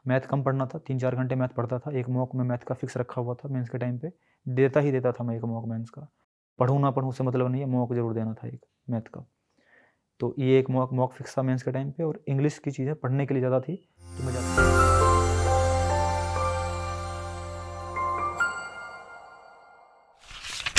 Math कम पढ़ना था, 3-4 घंटे मैथ पढ़ता था। एक मॉक में मैथ का फिक्स रखा हुआ था मेंस के टाइम पे, देता ही देता था मैं एक मॉक मेंस का। पढ़ूँ ना पढ़ूँ उससे मतलब नहीं है, मॉक ज़रूर देना था एक मैथ का। तो ये एक मॉक मॉक फिक्स था मेंस के टाइम पे, और इंग्लिश की चीज़ें पढ़ने के लिए ज़्यादा थी, तो मैं ज़्यादा।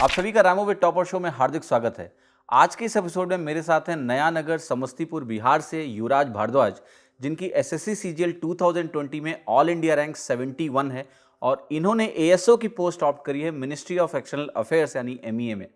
आप सभी का रैमो विद टॉपर शो में हार्दिक स्वागत है। आज के इस एपिसोड में मेरे साथ हैं नया नगर समस्तीपुर बिहार से युवराज भारद्वाज, जिनकी एसएससी सीजीएल 2020 में ऑल इंडिया रैंक 71 है और इन्होंने एएसओ की पोस्ट ऑप्ट करी है मिनिस्ट्री ऑफ एक्सटर्नल अफेयर्स यानी एमईए में।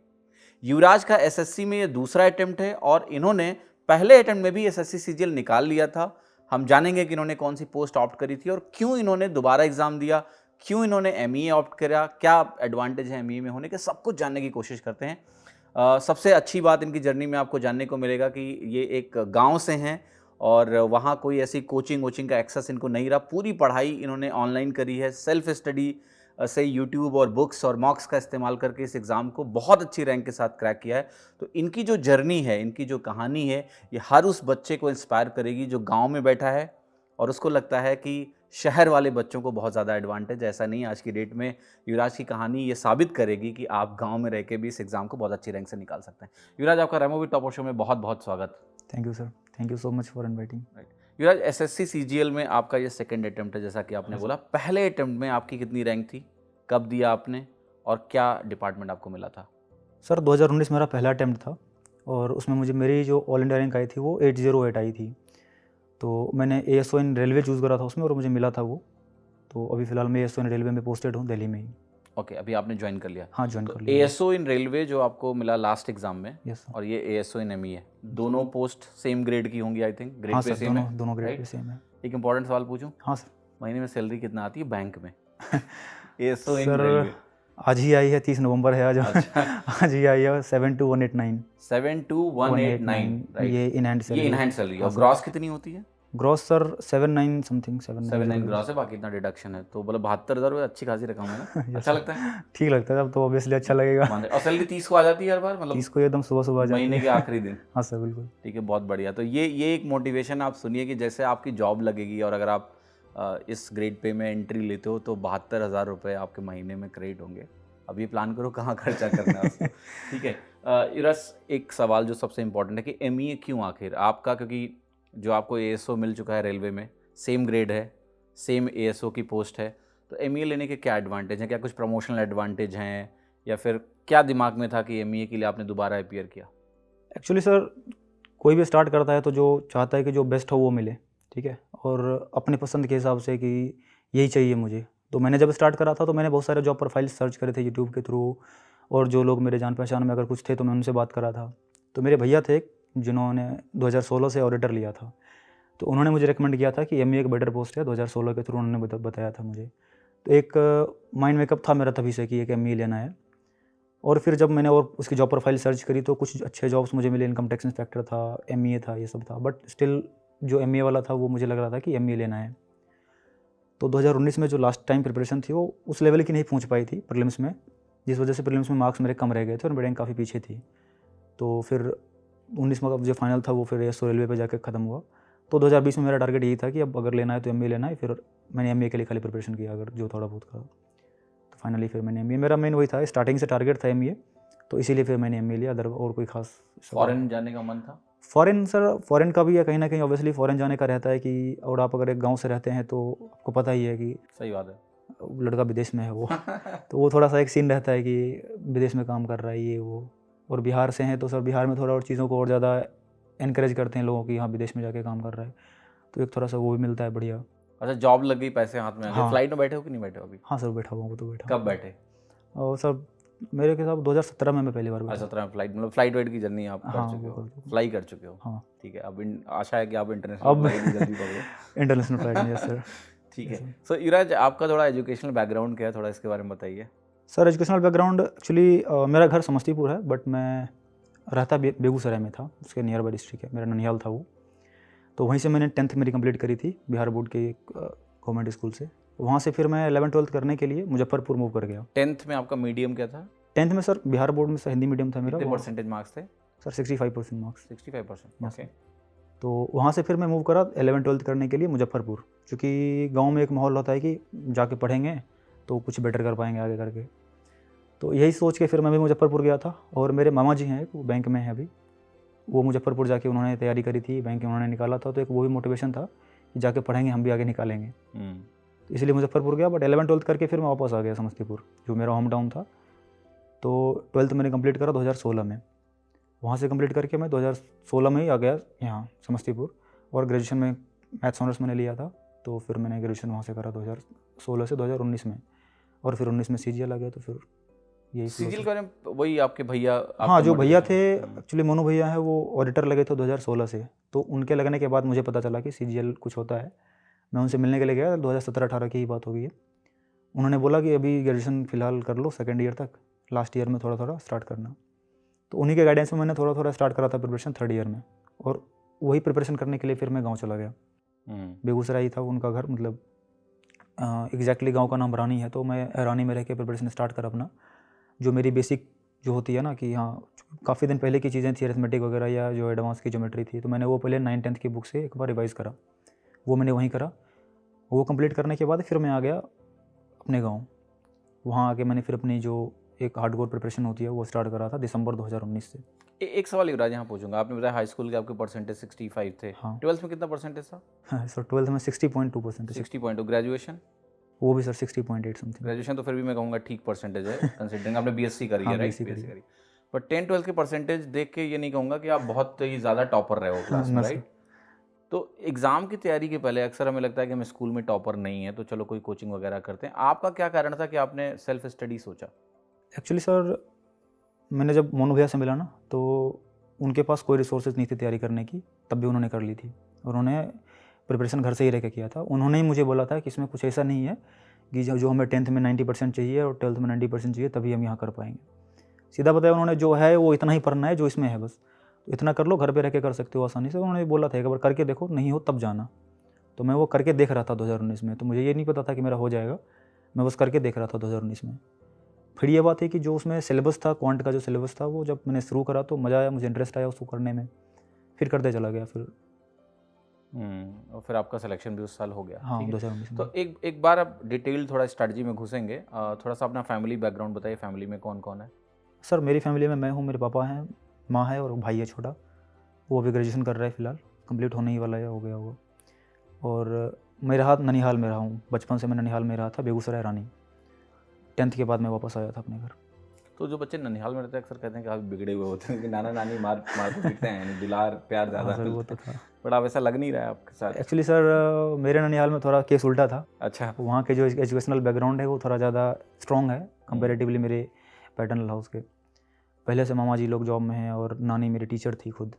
युवराज का एसएससी में ये दूसरा अटेम्प्ट है और इन्होंने पहले अटेम्प्ट में भी एसएससी सीजीएल निकाल लिया था। हम जानेंगे कि इन्होंने कौन सी पोस्ट ऑप्ट करी थी और क्यों इन्होंने दोबारा एग्जाम दिया, क्यों इन्होंने एमईए ऑप्ट करा, क्या एडवांटेज है एमईए में होने के, सब कुछ जानने की कोशिश करते हैं। सबसे अच्छी बात इनकी जर्नी में आपको जानने को मिलेगा कि ये एक गांव से हैं और वहाँ कोई ऐसी कोचिंग वोचिंग का एक्सेस इनको नहीं रहा। पूरी पढ़ाई इन्होंने ऑनलाइन करी है, सेल्फ स्टडी से यूट्यूब और बुक्स और मॉक्स का इस्तेमाल करके इस एग्ज़ाम को बहुत अच्छी रैंक के साथ क्रैक किया है। तो इनकी जो जर्नी है, इनकी जो कहानी है, ये हर उस बच्चे को इंस्पायर करेगी जो गांव में बैठा है और उसको लगता है कि शहर वाले बच्चों को बहुत ज़्यादा एडवांटेज। ऐसा नहीं, आज की डेट में युवराज की कहानी ये साबित करेगी कि आप गांव में रह के भी इस एग्ज़ाम को बहुत अच्छी रैंक से निकाल सकते हैं। युवराज, आपका रैमो विद टॉपर शो में बहुत बहुत स्वागत। Thank you sir, thank you so much for inviting. Yuvraj, SSC CGL में आपका ये सेकंड अटेम्प्ट है, जैसा कि आपने बोला। पहले अटेम्प्ट में आपकी कितनी रैंक थी, कब दिया आपने और क्या डिपार्टमेंट आपको मिला था? सर 2019 मेरा पहला अटेम्प्ट था और उसमें मुझे मेरी जो ऑल इंडिया रैंक आई थी वो 808 आई थी। तो मैंने एएसओ इन रेलवे चूज़ करा था उसमें और मुझे मिला था वो। तो अभी फ़िलहाल मैं एएसओ इन रेलवे में पोस्टेड हूँ दिल्ली में ही। ओके, अभी आपने ज्वाइन कर लिया? हाँ, ज्वाइन तो कर लिया। एएसओ इन रेलवे जो आपको मिला लास्ट एग्जाम में, यस सर। और ये एएसओ इन एमईए, दोनों पोस्ट सेम ग्रेड की होंगी आई थिंक? ग्रेड हाँ पे सर, सेम है, दोनों ग्रेड राइट? पे सेम है। एक इंपॉर्टेंट सवाल पूछूं? हाँ सर। महीने में सैलरी कितना आती है बैंक में? एएसओ इन सर रेलवे। आज ही आई है, 30 नवंबर है आज। अच्छा। आज ही आई है 72189। 72189, राइट? ये इन हैंड ये सैलरी। In hand salary. और हाँ सर। ग्रॉस कितनी होती है? ग्रॉस सर 79 समथिंग, 79 ग्रॉस है, बाकी इतना डिडक्शन है, तो मतलब 72,000 रुपये अच्छी खासी रकम है ना? अच्छा लगता है? ठीक लगता है अब तो, ऑब्वियसली अच्छा लगेगा। और सैलरी 30 को आ जाती है हर बार, मतलब 30 को एकदम सुबह सुबह आ जाती महीने है। के आखिरी दिन? हाँ सर, बिल्कुल। ठीक है, बहुत बढ़िया। तो ये एक मोटिवेशन आप सुनिए कि जैसे आपकी जॉब लगेगी और अगर आप इस ग्रेड पे में एंट्री लेते हो तो 72,000 रुपये आपके महीने में क्रेडिट होंगे। अब ये प्लान करो कहाँ खर्चा करना है उसको। ठीक है। इरस, एक सवाल जो सबसे इम्पोर्टेंट है कि एमईए क्यों आखिर आपका? क्योंकि जो आपको एएसओ मिल चुका है रेलवे में, सेम ग्रेड है, सेम एएसओ की पोस्ट है, तो एमईए लेने के क्या एडवांटेज हैं? क्या कुछ प्रमोशनल एडवांटेज हैं या फिर क्या दिमाग में था कि एमईए के लिए आपने दोबारा अपीयर किया? एक्चुअली सर, कोई भी स्टार्ट करता है तो जो चाहता है कि जो बेस्ट हो वो मिले, ठीक है, और अपने पसंद के हिसाब से कि यही चाहिए मुझे। तो मैंने जब स्टार्ट करा था तो मैंने बहुत सारे जॉब प्रोफाइल सर्च करे थे यूट्यूब के थ्रू, और जो लोग मेरे जान पहचान में अगर कुछ थे तो मैं उनसे बात करा था। तो मेरे भैया थे जिन्होंने 2016 से ऑडिटर लिया था, तो उन्होंने मुझे रिकमेंड किया था कि एमईए एक बेटर पोस्ट है, 2016 के थ्रू उन्होंने बताया था मुझे। तो एक माइंड मेकअप था मेरा तभी से कि एक एमईए लेना है। और फिर जब मैंने और उसकी जॉब प्रोफाइल सर्च करी तो कुछ अच्छे जॉब्स मुझे मिले, इनकम टैक्स इंस्पेक्टर था, एमईए था, ये सब था, बट स्टिल जो एमईए वाला था वो मुझे लग रहा था कि एमईए लेना है। तो 2019 में जो लास्ट टाइम प्रिपरेशन थी वो उस लेवल की नहीं पहुंच पाई थी प्रीलिम्स में, जिस वजह से प्रीलिम्स में मार्क्स मेरे कम रह गए थे और मेरी रैंक काफ़ी पीछे थी। तो फिर 19 में जो फाइनल था वो फिर एसओ रेलवे पे जाकर ख़त्म हुआ। तो 2020 में मेरा टारगेट यही था कि अब अगर लेना है तो एमईए लेना है। फिर मैंने एमईए के लिए खाली प्रिपरेशन किया, अगर जो थोड़ा बहुत करा, तो फाइनली फिर मैंने एमईए, मेरा मेन वही था, स्टार्टिंग से टारगेट था एमईए, तो इसीलिए फिर मैंने एमईए लिया। अदर और कोई खास फॉरेन जाने का मन था? फ़ॉरेन सर, फ़ॉरेन का भी है कहीं ना कहीं, ऑब्वियसली फ़ॉरेन जाने का रहता है कि, और आप अगर एक गांव से रहते हैं तो आपको पता ही है कि सही बात है, लड़का विदेश में है वो तो वो थोड़ा सा एक सीन रहता है कि विदेश में काम कर रहा है ये वो। और बिहार से हैं तो सर बिहार में थोड़ा और चीज़ों को और ज़्यादा इनक्रेज करते हैं लोगों की, हाँ विदेश में जाके काम कर रहा है, तो एक थोड़ा सा वो भी मिलता है बढ़िया। अच्छा, जॉब लग गई, पैसे हाथ में आ गए। हाँ। फ्लाइट में बैठे हो कि नहीं बैठे हो अभी? हाँ सर, बैठा हुआ हूँ, तो बैठा कब बैठे? और सर मेरे के साथ 2017 में मैं पहली बार बैठा। 17 में फ्लाइट, मतलब फ्लाइट वेट की जर्नी आप कर हाँ, चुके वो हो, कर चुका हूँ। फ्लाई कर चुके हो। हाँ, ठीक है, अब आशा है कि आप इंटरनेशनल अब फ्लाइट भी जल्दी पकड़ो। इंटरनेशनल फ्लाइट में, यस सर। ठीक है। सो युवराज, आपका थोड़ा एजुकेशनल बैकग्राउंड क्या है, थोड़ा इसके बारे में बताइए। सर एजुकेशनल बैकग्राउंड एक्चुअली मेरा घर समस्तीपुर है, बट मैं रहता बेगूसराय में था, उसके नियर बाय डिस्ट्रिक्ट है, मेरा ननिहाल था वो। तो वहीं से मैंने 10th मेरी कंप्लीट करी थी बिहार बोर्ड के गवर्नमेंट स्कूल से। वहाँ से फिर मैं 11th-12th करने के लिए मुजफ्फरपुर मूव कर गया। 10th में आपका मीडियम क्या था? 10th में सर बिहार बोर्ड में सर हिंदी मीडियम था मेरा। कितने परसेंटेज मार्क्स थे? Sir 65% marks. 65%, Yes, okay. तो वहाँ से फिर मैं मूव करा 11th-12th करने के लिए मुजफ्फरपुर, क्योंकि गांव में एक माहौल होता है कि जाके पढ़ेंगे तो कुछ बेटर कर पाएंगे आगे करके। तो यही सोच के फिर मैं भी मुजफ्फरपुर गया था। और मेरे मामा जी हैं, वो बैंक में है अभी, वो मुजफ्फरपुर जाके उन्होंने तैयारी करी थी, बैंक उन्होंने निकाला था, तो एक वो भी मोटिवेशन था कि जाके पढ़ेंगे हम भी आगे निकालेंगे। तो इसलिए मुजफ्फरपुर गया। बट 11th-12th करके फिर मैं वापस आ गया समस्तीपुर, जो मेरा होम टाउन था। तो 12th मैंने कंप्लीट करा 2016 में। वहाँ से कंप्लीट करके मैं 2016 में ही आ गया यहाँ समस्तीपुर। और ग्रेजुएशन में मैथ्स ऑनर्स मैंने लिया था, तो फिर मैंने ग्रेजुएशन वहाँ से करा 2016 से 2019 में। और फिर 19 में CGL आ गया। तो फिर यही सीजीएल का वही आपके भैया हाँ, जो भैया थे एक्चुअली, मोनू भैया हैं, वो ऑडिटर लगे थे 2016 से। तो उनके लगने के बाद मुझे पता चला कि CGL कुछ होता है। मैं उनसे मिलने के लिए गया, 2017-18 की ही बात होगी है। उन्होंने बोला कि अभी ग्रेजुएशन फ़िलहाल कर लो, सेकेंड ईयर तक, लास्ट ईयर में थोड़ा थोड़ा स्टार्ट करना। तो उन्हीं के गाइडेंस में मैंने थोड़ा थोड़ा स्टार्ट करा था प्रिपरेशन थर्ड ईयर में। और वही प्रिपरेशन करने के लिए फिर मैं गाँव चला गया। बेगूसराय ही था उनका घर, मतलब एग्जैक्टली गाँव का नाम रानी है। तो मैं रानी में रह के प्रिपरेशन स्टार्ट करा अपना। जो मेरी बेसिक जो होती है ना कि हाँ, काफ़ी दिन पहले की चीज़ें थी, अरिथमेटिक वगैरह या जो एडवांस की ज्योमेट्री थी, तो मैंने वो पहले 9th-10th की बुक से एक बार रिवाइज़ करा। वो मैंने वहीं करा। वो कंप्लीट करने के बाद फिर मैं आ गया अपने गांव। वहाँ आके मैंने फिर अपनी जो एक हार्डकोर प्रिपरेशन होती है वो स्टार्ट करा था दिसंबर 2019 से। एक सवाल युवराज यहाँ पूछूंगा, आपने बताया हाई स्कूल के आपके परसेंटेज 65 थे। हाँ। 12th में कितना परसेंटेज था? सर 12th में 60.2%। 60.2। ग्रेजुएशन? वो भी सर 60.8 समथिंग। ग्रेजुएशन तो फिर भी मैं कहूँगा ठीक परसेंटेज है, कंसिडरिंग आपने BSc करी है, राइट? BSc करी। बट 10-12 के परसेंटेज देख के ये नहीं कहूँगा कि आप बहुत ही ज़्यादा टॉपर रहे हो क्लास में, राइट? तो एग्ज़ाम की तैयारी के पहले अक्सर हमें लगता है कि हम स्कूल में टॉपर नहीं है तो चलो कोई कोचिंग वगैरह करते हैं। आपका क्या कारण था कि आपने सेल्फ स्टडी सोचा? एक्चुअली सर, मैंने जब मोनू भैया से मिला ना, तो उनके पास कोई रिसोर्सेज नहीं थी तैयारी करने की, तब भी उन्होंने कर ली थी। और उन्होंने प्रिपरेशन घर से ही रह के किया था। उन्होंने ही मुझे बोला था कि इसमें कुछ ऐसा नहीं है कि जो हमें 10th में 90% चाहिए और 12th में 90% चाहिए तभी हम यहाँ कर पाएंगे। सीधा बताया उन्होंने, जो है वो इतना ही पढ़ना है जो इसमें है, बस इतना कर लो, घर पे रह के कर सकते हो आसानी से। उन्होंने बोला था एक बार करके देखो, नहीं हो तब जाना। तो मैं वो करके देख रहा था 2019 में। तो मुझे ये नहीं पता था कि मेरा हो जाएगा, मैं बस करके देख रहा था 2019 में। फिर ये बात है कि जो उसमें सिलेबस था, क्वांट का जो सिलेबस था, वो जब मैंने शुरू करा तो मज़ा आया, मुझे इंटरेस्ट आया उसको करने में, फिर करते चला गया फिर। और फिर आपका सिलेक्शन भी उस साल हो गया। हाँ, 2019 में। तो एक बार आप डिटेल थोड़ा स्ट्रेटजी में घुसेंगे, थोड़ा सा अपना फैमिली बैकग्राउंड बताइए। फैमिली में कौन कौन है? सर मेरी फैमिली में मैं हूँ, मेरे पापा हैं, माँ है और भाई है छोटा, वो अभी ग्रेजुएशन कर रहा है फ़िलहाल, कंप्लीट होने ही वाला है, हो गया होगा। और मैं रहा ननिहाल में रहा हूँ, बचपन से मैं ननिहाल में रहा था, बेगूसराय रानी। 10th के बाद मैं वापस आया था अपने घर। तो जो बच्चे ननिहाल में रहते हैं अक्सर कहते हैं कि आप बिगड़े हुए होते हैं कि नाना नानी मार तो पीटते हैं, यानी दुलार प्यार ज़्यादा। सर वो तो था, बट आप ऐसा लग नहीं रहा है आपके साथ। एक्चुअली सर मेरे ननिहाल में थोड़ा केस उल्टा था। अच्छा। वहाँ के जो एजुकेशनल बैकग्राउंड है वो थोड़ा ज़्यादा स्ट्रॉन्ग है कंपेरेटिवली मेरे पैटर्नल हाउस के। पहले से मामा जी लोग जॉब में हैं और नानी मेरी टीचर थी खुद,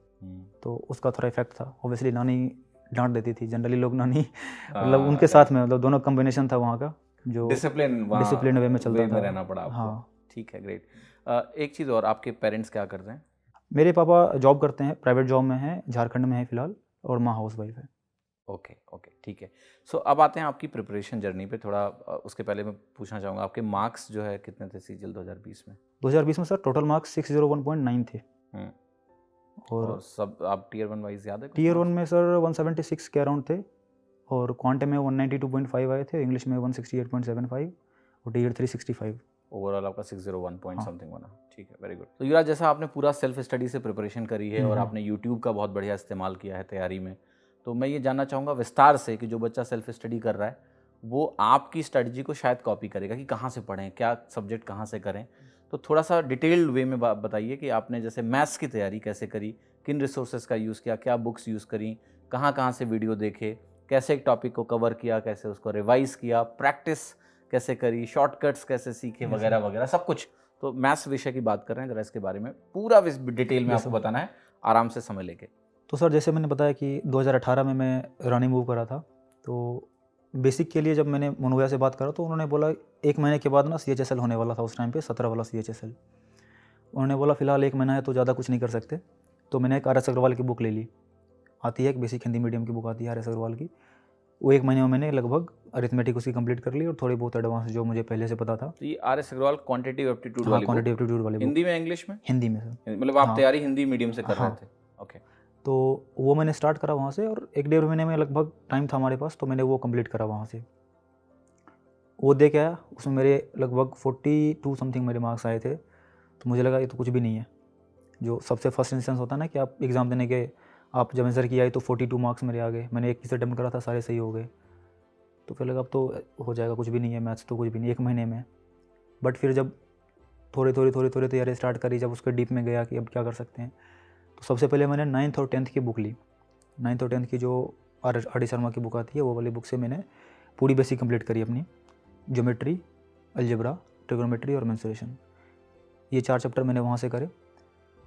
तो उसका थोड़ा इफेक्ट था। ऑब्वियसली नानी डांट देती थी, जनरली लोग नानी मतलब उनके साथ में, मतलब दोनों कॉम्बिनेशन था वहाँ का, जो डिसिप्लिन वे में चलता था, रहना पड़ा आपको। हाँ, ठीक है, ग्रेट। एक चीज़ और, आपके पेरेंट्स क्या करते हैं? मेरे पापा जॉब करते हैं, प्राइवेट जॉब में हैं, झारखंड में है फ़िलहाल, और माँ हाउस वाइफ है। ओके, ठीक है। सो अब आते हैं आपकी प्रिपरेशन जर्नी पे थोड़ा। उसके पहले मैं पूछना चाहूँगा आपके मार्क्स जो है कितने थे CGL 2020 में? 2020 में सर टोटल मार्क्स 601.9 थे। और सब आप टियर 1 वाइज याद है? टियर 1 में सर 176 के अराउंड थे, और क्वांटे में 192.5 आए थे, इंग्लिश में 168.75 और टियर 3 65। ओवरऑल आपका 601 पॉइंट समथिंग बना। ठीक है, वेरी गुड। तो युवराज, जैसा आपने पूरा सेल्फ स्टडी से प्रिपरेशन करी है और आपने यूट्यूब का बहुत बढ़िया इस्तेमाल किया है तैयारी में, तो मैं ये जानना चाहूँगा विस्तार से कि जो बच्चा सेल्फ स्टडी कर रहा है वो आपकी स्ट्रेटजी को शायद कॉपी करेगा कि कहाँ से पढ़ें, क्या सब्जेक्ट कहाँ से करें। तो थोड़ा सा डिटेल्ड वे में बताइए कि आपने जैसे मैथ्स की तैयारी कैसे करी, किन रिसोर्सेज का यूज़ किया, क्या बुक्स यूज़ करी, कहाँ से वीडियो देखे, कैसे एक टॉपिक को कवर किया, कैसे उसको रिवाइज़ किया, प्रैक्टिस कैसे करी, शॉर्टकट्स कैसे सीखे, वगैरह वगैरह सब कुछ। तो मैथ्स विषय की बात कर रहे हैं, जरा इसके बारे में पूरा डिटेल में आपको बताना है, आराम से समय लेके। तो सर जैसे मैंने बताया कि 2018 में मैं रानी मूव करा था, तो बेसिक के लिए जब मैंने मोनू भैया से बात करा तो उन्होंने बोला 1 महीने के बाद ना CHSL होने वाला था उस टाइम पे, 17 वाला CHSL। उन्होंने बोला फ़िलहाल 1 महीना है तो ज़्यादा कुछ नहीं कर सकते। तो मैंने एक RS अग्रवाल की बुक ले ली, आती है एक बेसिक हिंदी मीडियम की बुक आती है RS अग्रवाल की। वो 1 महीने में मैंने लगभग अरिथमेटिक उसकी कंप्लीट कर ली और थोड़ी बहुत एडवांस जो मुझे पहले से पता था। तो ये RS अग्रवाल क्वांटिटेटिव एप्टीट्यूड वाली? हाँ, क्वांटिटेटिव एप्टीट्यूड वाली। हिंदी में इंग्लिश में? हिंदी में सर। मतलब आप तैयारी हिंदी मीडियम से कर रहे थे? ओके। तो वो मैंने स्टार्ट करा वहाँ से, और 1-1.5 महीने में लगभग टाइम था हमारे पास, तो मैंने वो कंप्लीट करा वहाँ से। वो दे के आया, उसमें मेरे लगभग 42 समथिंग मेरे मार्क्स आए थे। तो मुझे लगा ये तो कुछ भी नहीं है। जो सबसे फर्स्ट इंस्टेंस होता है ना कि आप एग्ज़ाम देने गए, आप जब आंसर किया आई तो 42 मार्क्स मेरे आ गए। मैंने 21 अटेम्प्ट करा था, सारे सही हो गए। तो फिर लगा अब तो हो जाएगा, कुछ भी नहीं है, मैथ्स तो कुछ भी नहीं, 1 महीने में। बट फिर जब थोड़ी तैयारी स्टार्ट करी, जब उसके डीप में गया कि अब क्या कर सकते हैं, तो सबसे पहले मैंने 9th और 10th की बुक ली। 9th और 10th की जो आर डी शर्मा की बुक आती है, वो वाली बुक से मैंने पूरी बेसिक कंप्लीट करी अपनी। ज्योमेट्री, अलजेब्रा, ट्रिग्नोमेट्री और मेंसुरेशन, ये 4 चैप्टर मैंने वहाँ से करे।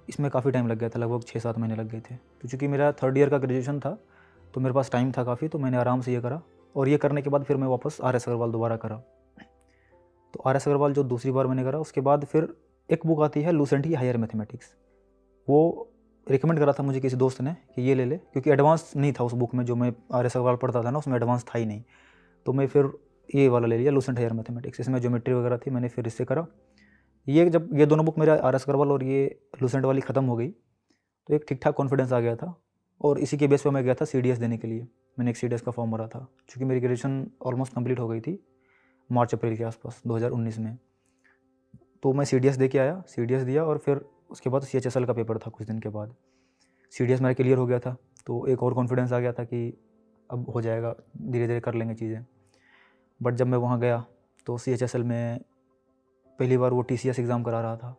इसमें काफ़ी टाइम लग गया था, लगभग 6-7 महीने लग गए थे। तो चूँकि मेरा 3rd ईयर का ग्रेजुएशन था, तो मेरे पास टाइम था काफ़ी, तो मैंने आराम से ये करा। और ये करने के बाद फिर मैं वापस RS अग्रवाल दोबारा करा। तो RS अग्रवाल जो दूसरी बार मैंने करा, उसके बाद फिर एक बुक आती है लूसेंट की हायर मैथमेटिक्स। वो रिकमेंड करा था मुझे किसी दोस्त ने कि ये ले ले, क्योंकि एडवांस नहीं था उस बुक में। जो मैं RS अग्रवाल पढ़ता था ना, उसमें एडवांस था ही नहीं। तो मैं फिर ये वाला ले लिया, लूसेंट हायर मैथमेटिक्स। इसमें ज्योमेट्री वगैरह थी, मैंने फिर इससे करा। ये जब ये दोनों बुक मेरा RS अग्रवाल और ये लूसेंट वाली ख़त्म हो गई, तो एक ठीक ठाक कॉन्फिडेंस आ गया था। और इसी के बेस पे मैं गया था CDS देने के लिए। मैंने एक CDS का फॉर्म भरा था, क्योंकि मेरी ग्रेजुएशन ऑलमोस्ट कंप्लीट हो गई थी मार्च-अप्रैल के आसपास 2019 में। तो मैं CDS दे के आया, CDS दिया, और फिर उसके बाद CHSL का पेपर था कुछ दिन के बाद। CDS मेरा क्लियर हो गया था, तो एक और कॉन्फिडेंस आ गया था कि अब हो जाएगा, धीरे धीरे कर लेंगे चीज़ें। बट जब मैं वहाँ गया तो CHSL में पहली बार वो TCS एग्ज़ाम करा रहा था,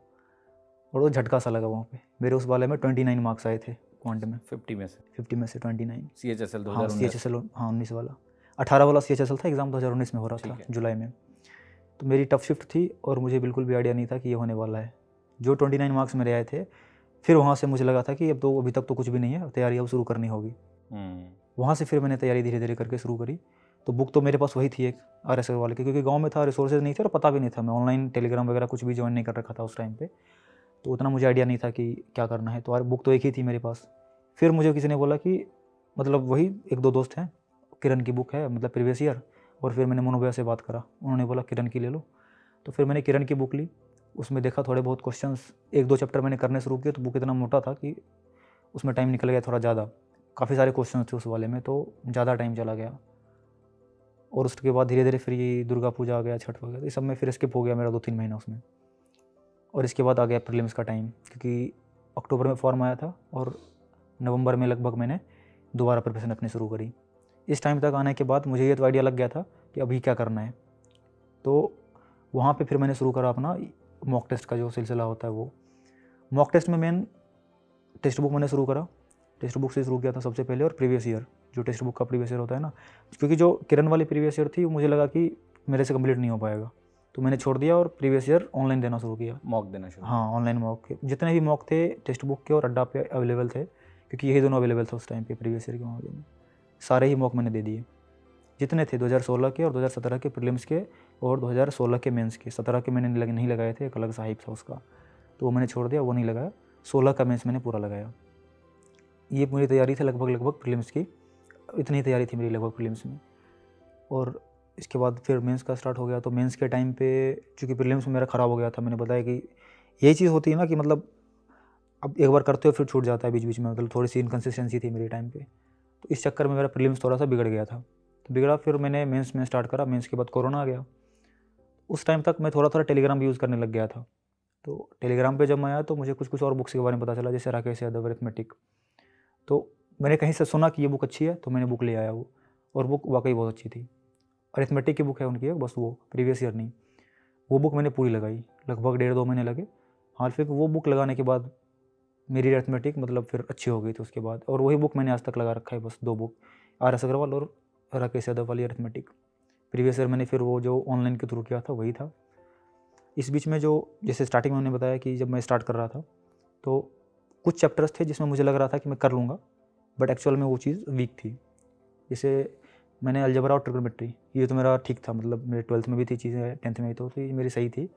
और वो झटका सा लगा वहाँ पे। मेरे उस वाले में 29 मार्क्स आए थे क्वांट में, 50 में से 50 में से 29। CHSL हाँ 2019। CHSL, हाँ 19 वाला। 18 वाला CHSL था, एग्ज़ाम 2019 में हो रहा था, जुलाई में। तो मेरी टफ शिफ्ट थी, और मुझे बिल्कुल भी आइडिया नहीं था कि ये होने वाला है। जो 29 मार्क्स मेरे आए थे, फिर वहाँ से मुझे लगा था कि अब तो अभी तक तो कुछ भी नहीं है, तैयारी अब शुरू करनी होगी। वहाँ से फिर मैंने तैयारी धीरे धीरे करके शुरू करी। तो बुक तो मेरे पास वही थी, एक RS अग्रवाल की, क्योंकि गांव में था, रिसोर्सेज नहीं थे, और पता भी नहीं था। मैं ऑनलाइन टेलीग्राम वगैरह कुछ भी ज्वाइन नहीं कर रखा था उस टाइम पे, तो उतना मुझे आइडिया नहीं था कि क्या करना है। तो बुक तो एक ही थी मेरे पास। फिर मुझे किसी ने बोला कि मतलब वही 1-2 दोस्त हैं, किरण की बुक है, मतलब प्रीवियस ईयर। और फिर मैंने मोनू भैया से बात करा, उन्होंने बोला किरण की ले लो। तो फिर मैंने किरण की बुक ली, उसमें देखा थोड़े बहुत क्वेश्चंस, 1-2 चैप्टर मैंने करने शुरू किए। तो बुक इतना मोटा था कि उसमें टाइम निकल गया थोड़ा ज़्यादा, काफ़ी सारे क्वेश्चन थे उस वाले में, तो ज़्यादा टाइम चला गया। और उसके बाद धीरे धीरे फिर ये दुर्गा पूजा आ गया, छठ वगैरह, ये सब में फिर स्किप हो गया मेरा 2-3 महीना उसमें। और इसके बाद आ गया प्रीलिम्स का टाइम, क्योंकि अक्टूबर में फॉर्म आया था, और नवंबर में लगभग मैंने दोबारा प्रिपरेशन अपनी शुरू करी। इस टाइम तक आने के बाद मुझे ये तो आइडिया लग गया था कि अभी क्या करना है। तो वहाँ पे फिर मैंने शुरू करा अपना मॉक टेस्ट का जो सिलसिला होता है। वो मॉक टेस्ट में मेन टेक्स्ट बुक मैंने शुरू करा, टेक्स्ट बुक से शुरू किया था सबसे पहले। और प्रीवियस ईयर, जो टेक्स्ट बुक का प्रीवियस ईयर होता है ना, क्योंकि जो किरण वाली प्रीवियस ईयर थी, वो मुझे लगा कि मेरे से कंप्लीट नहीं हो पाएगा, तो मैंने छोड़ दिया और प्रीवियस ईयर ऑनलाइन देना शुरू किया। मॉक देना शुरू। हाँ, ऑनलाइन मॉक के जितने भी मॉक थे टेक्स्ट बुक के और अड्डा पे अवेलेबल थे, क्योंकि यही दोनों अवेलेबल थे उस टाइम पे प्रीवियस ईयर के मामले में, सारे ही मॉक मैंने दे दिए जितने थे। 2016 के और 2017 के प्रीलिम्स के, और 2016 के मेंस के। 17 के मैंने नहीं लगाए थे, एक अलग सा हाइप था उसका, तो वो मैंने छोड़ दिया, वो नहीं लगाया। 16 का मेंस मैंने पूरा लगाया। ये मेरी तैयारी थी लगभग प्रीलिम्स की, इतनी तैयारी थी मेरी लगभग प्रीलिम्स में। और इसके बाद फिर मेंस का स्टार्ट हो गया। तो मेंस के टाइम पे चूँकि प्रीलिम्स में मेरा ख़राब हो गया था, मैंने बताया कि यही चीज़ होती है ना कि मतलब अब एक बार करते हो फिर छूट जाता है बीच बीच में, मतलब थोड़ी सी इनकन्सिस्टेंसी थी मेरे टाइम पे। तो इस चक्कर में मेरा प्रीलिम्स थोड़ा सा बिगड़ गया था। तो बिगड़ा, फिर मैंने मेंस में स्टार्ट करा। मेंस के बाद कोरोना आ गया। उस टाइम तक मैं थोड़ा टेलीग्राम यूज़ करने लग गया था। तो टेलीग्राम पे जब मैं आया तो मुझे कुछ और बुक्स के बारे में पता चला, जैसे राकेश यादव अरिथमेटिक। तो मैंने कहीं से सुना कि ये बुक अच्छी है, तो मैंने बुक ले आया वो, और बुक वाकई बहुत अच्छी थी। अरिथमेटिक की बुक है उनकी, बस वो प्रीवियस ईयर नहीं। वो बुक मैंने पूरी लगाई, लगभग 1.5-2 महीने लगे। हाँ, फिर वो बुक लगाने के बाद मेरी अरिथमेटिक मतलब फिर अच्छी हो गई थी उसके बाद। और वही बुक मैंने आज तक लगा रखा है, बस 2 बुक, RS अग्रवाल और राकेश यादव वाली अरिथमेटिक। प्रीवियस ईयर मैंने फिर वो जो ऑनलाइन के थ्रू किया था वही था। इस बीच में जो जैसे स्टार्टिंग में मैंने बताया कि जब मैं स्टार्ट कर रहा था तो कुछ चैप्टर्स थे जिसमें मुझे लग रहा था कि मैं कर लूँगा, बट एक्चुअल में वो चीज़ वीक थी। जैसे मैंने अलजेब्रा और ट्रिग्नोमेट्री, ये तो मेरा ठीक था, मतलब मेरे 12th में भी थी चीज़ें, 10th में भी तो ये मेरी सही थी।